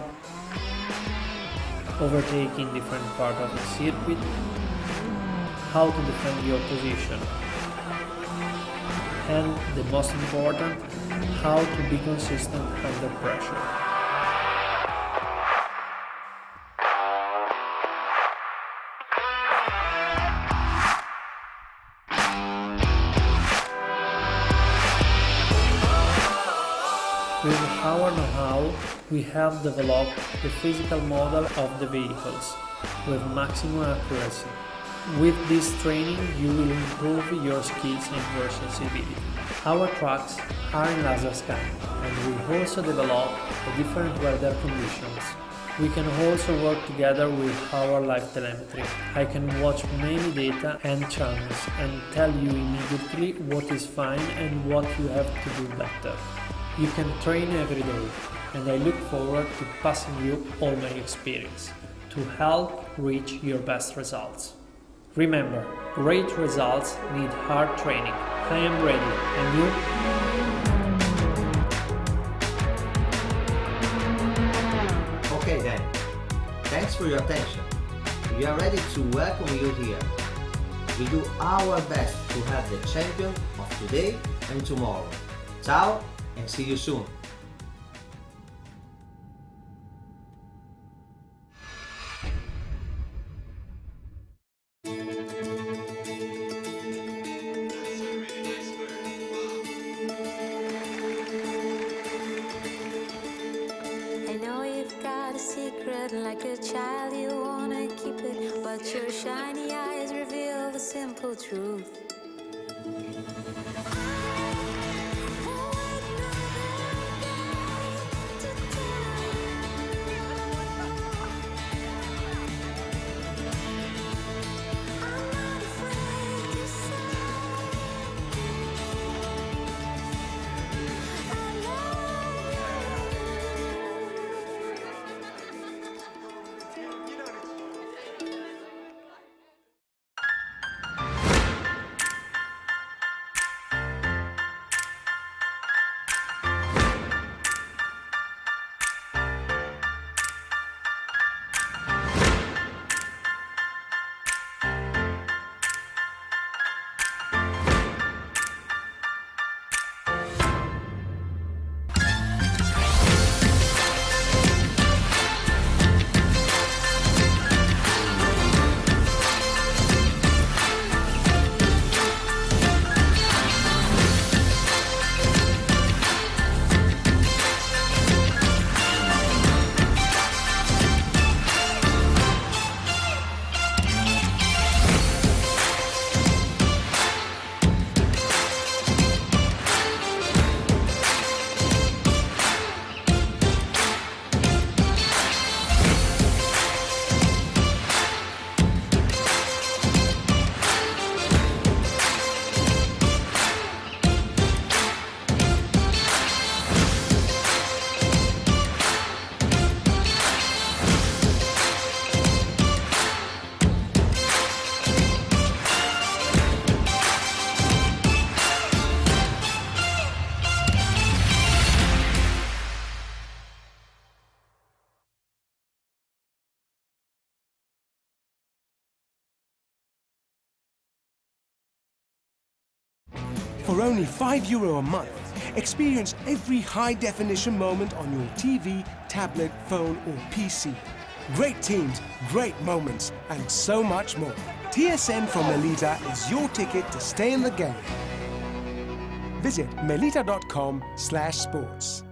overtaking different parts of the circuit, how to defend your position, and the most important, how to be consistent under pressure. With our know-how, we have developed the physical model of the vehicles with maximum accuracy. With this training, you will improve your skills and your sensibility. Our tracks are in laser scan, and we also develop the different weather conditions. We can also work together with our live telemetry. I can watch many data and channels and tell you immediately what is fine and what you have to do better. You can train every day, and I look forward to passing you all my experience to help reach your best results. Remember, great results need hard training. I am ready, and you? Okay then, thanks for your attention. We are ready to welcome you here. We do our best to have the champion of today and tomorrow. Ciao and see you soon. Like a child, you wanna keep it, but your shiny eyes reveal the simple truth. For only €5 a month, experience every high-definition moment on your TV, tablet, phone or PC. Great teams, great moments, and so much more. TSN from Melita is your ticket to stay in the game. Visit melita.com/sports.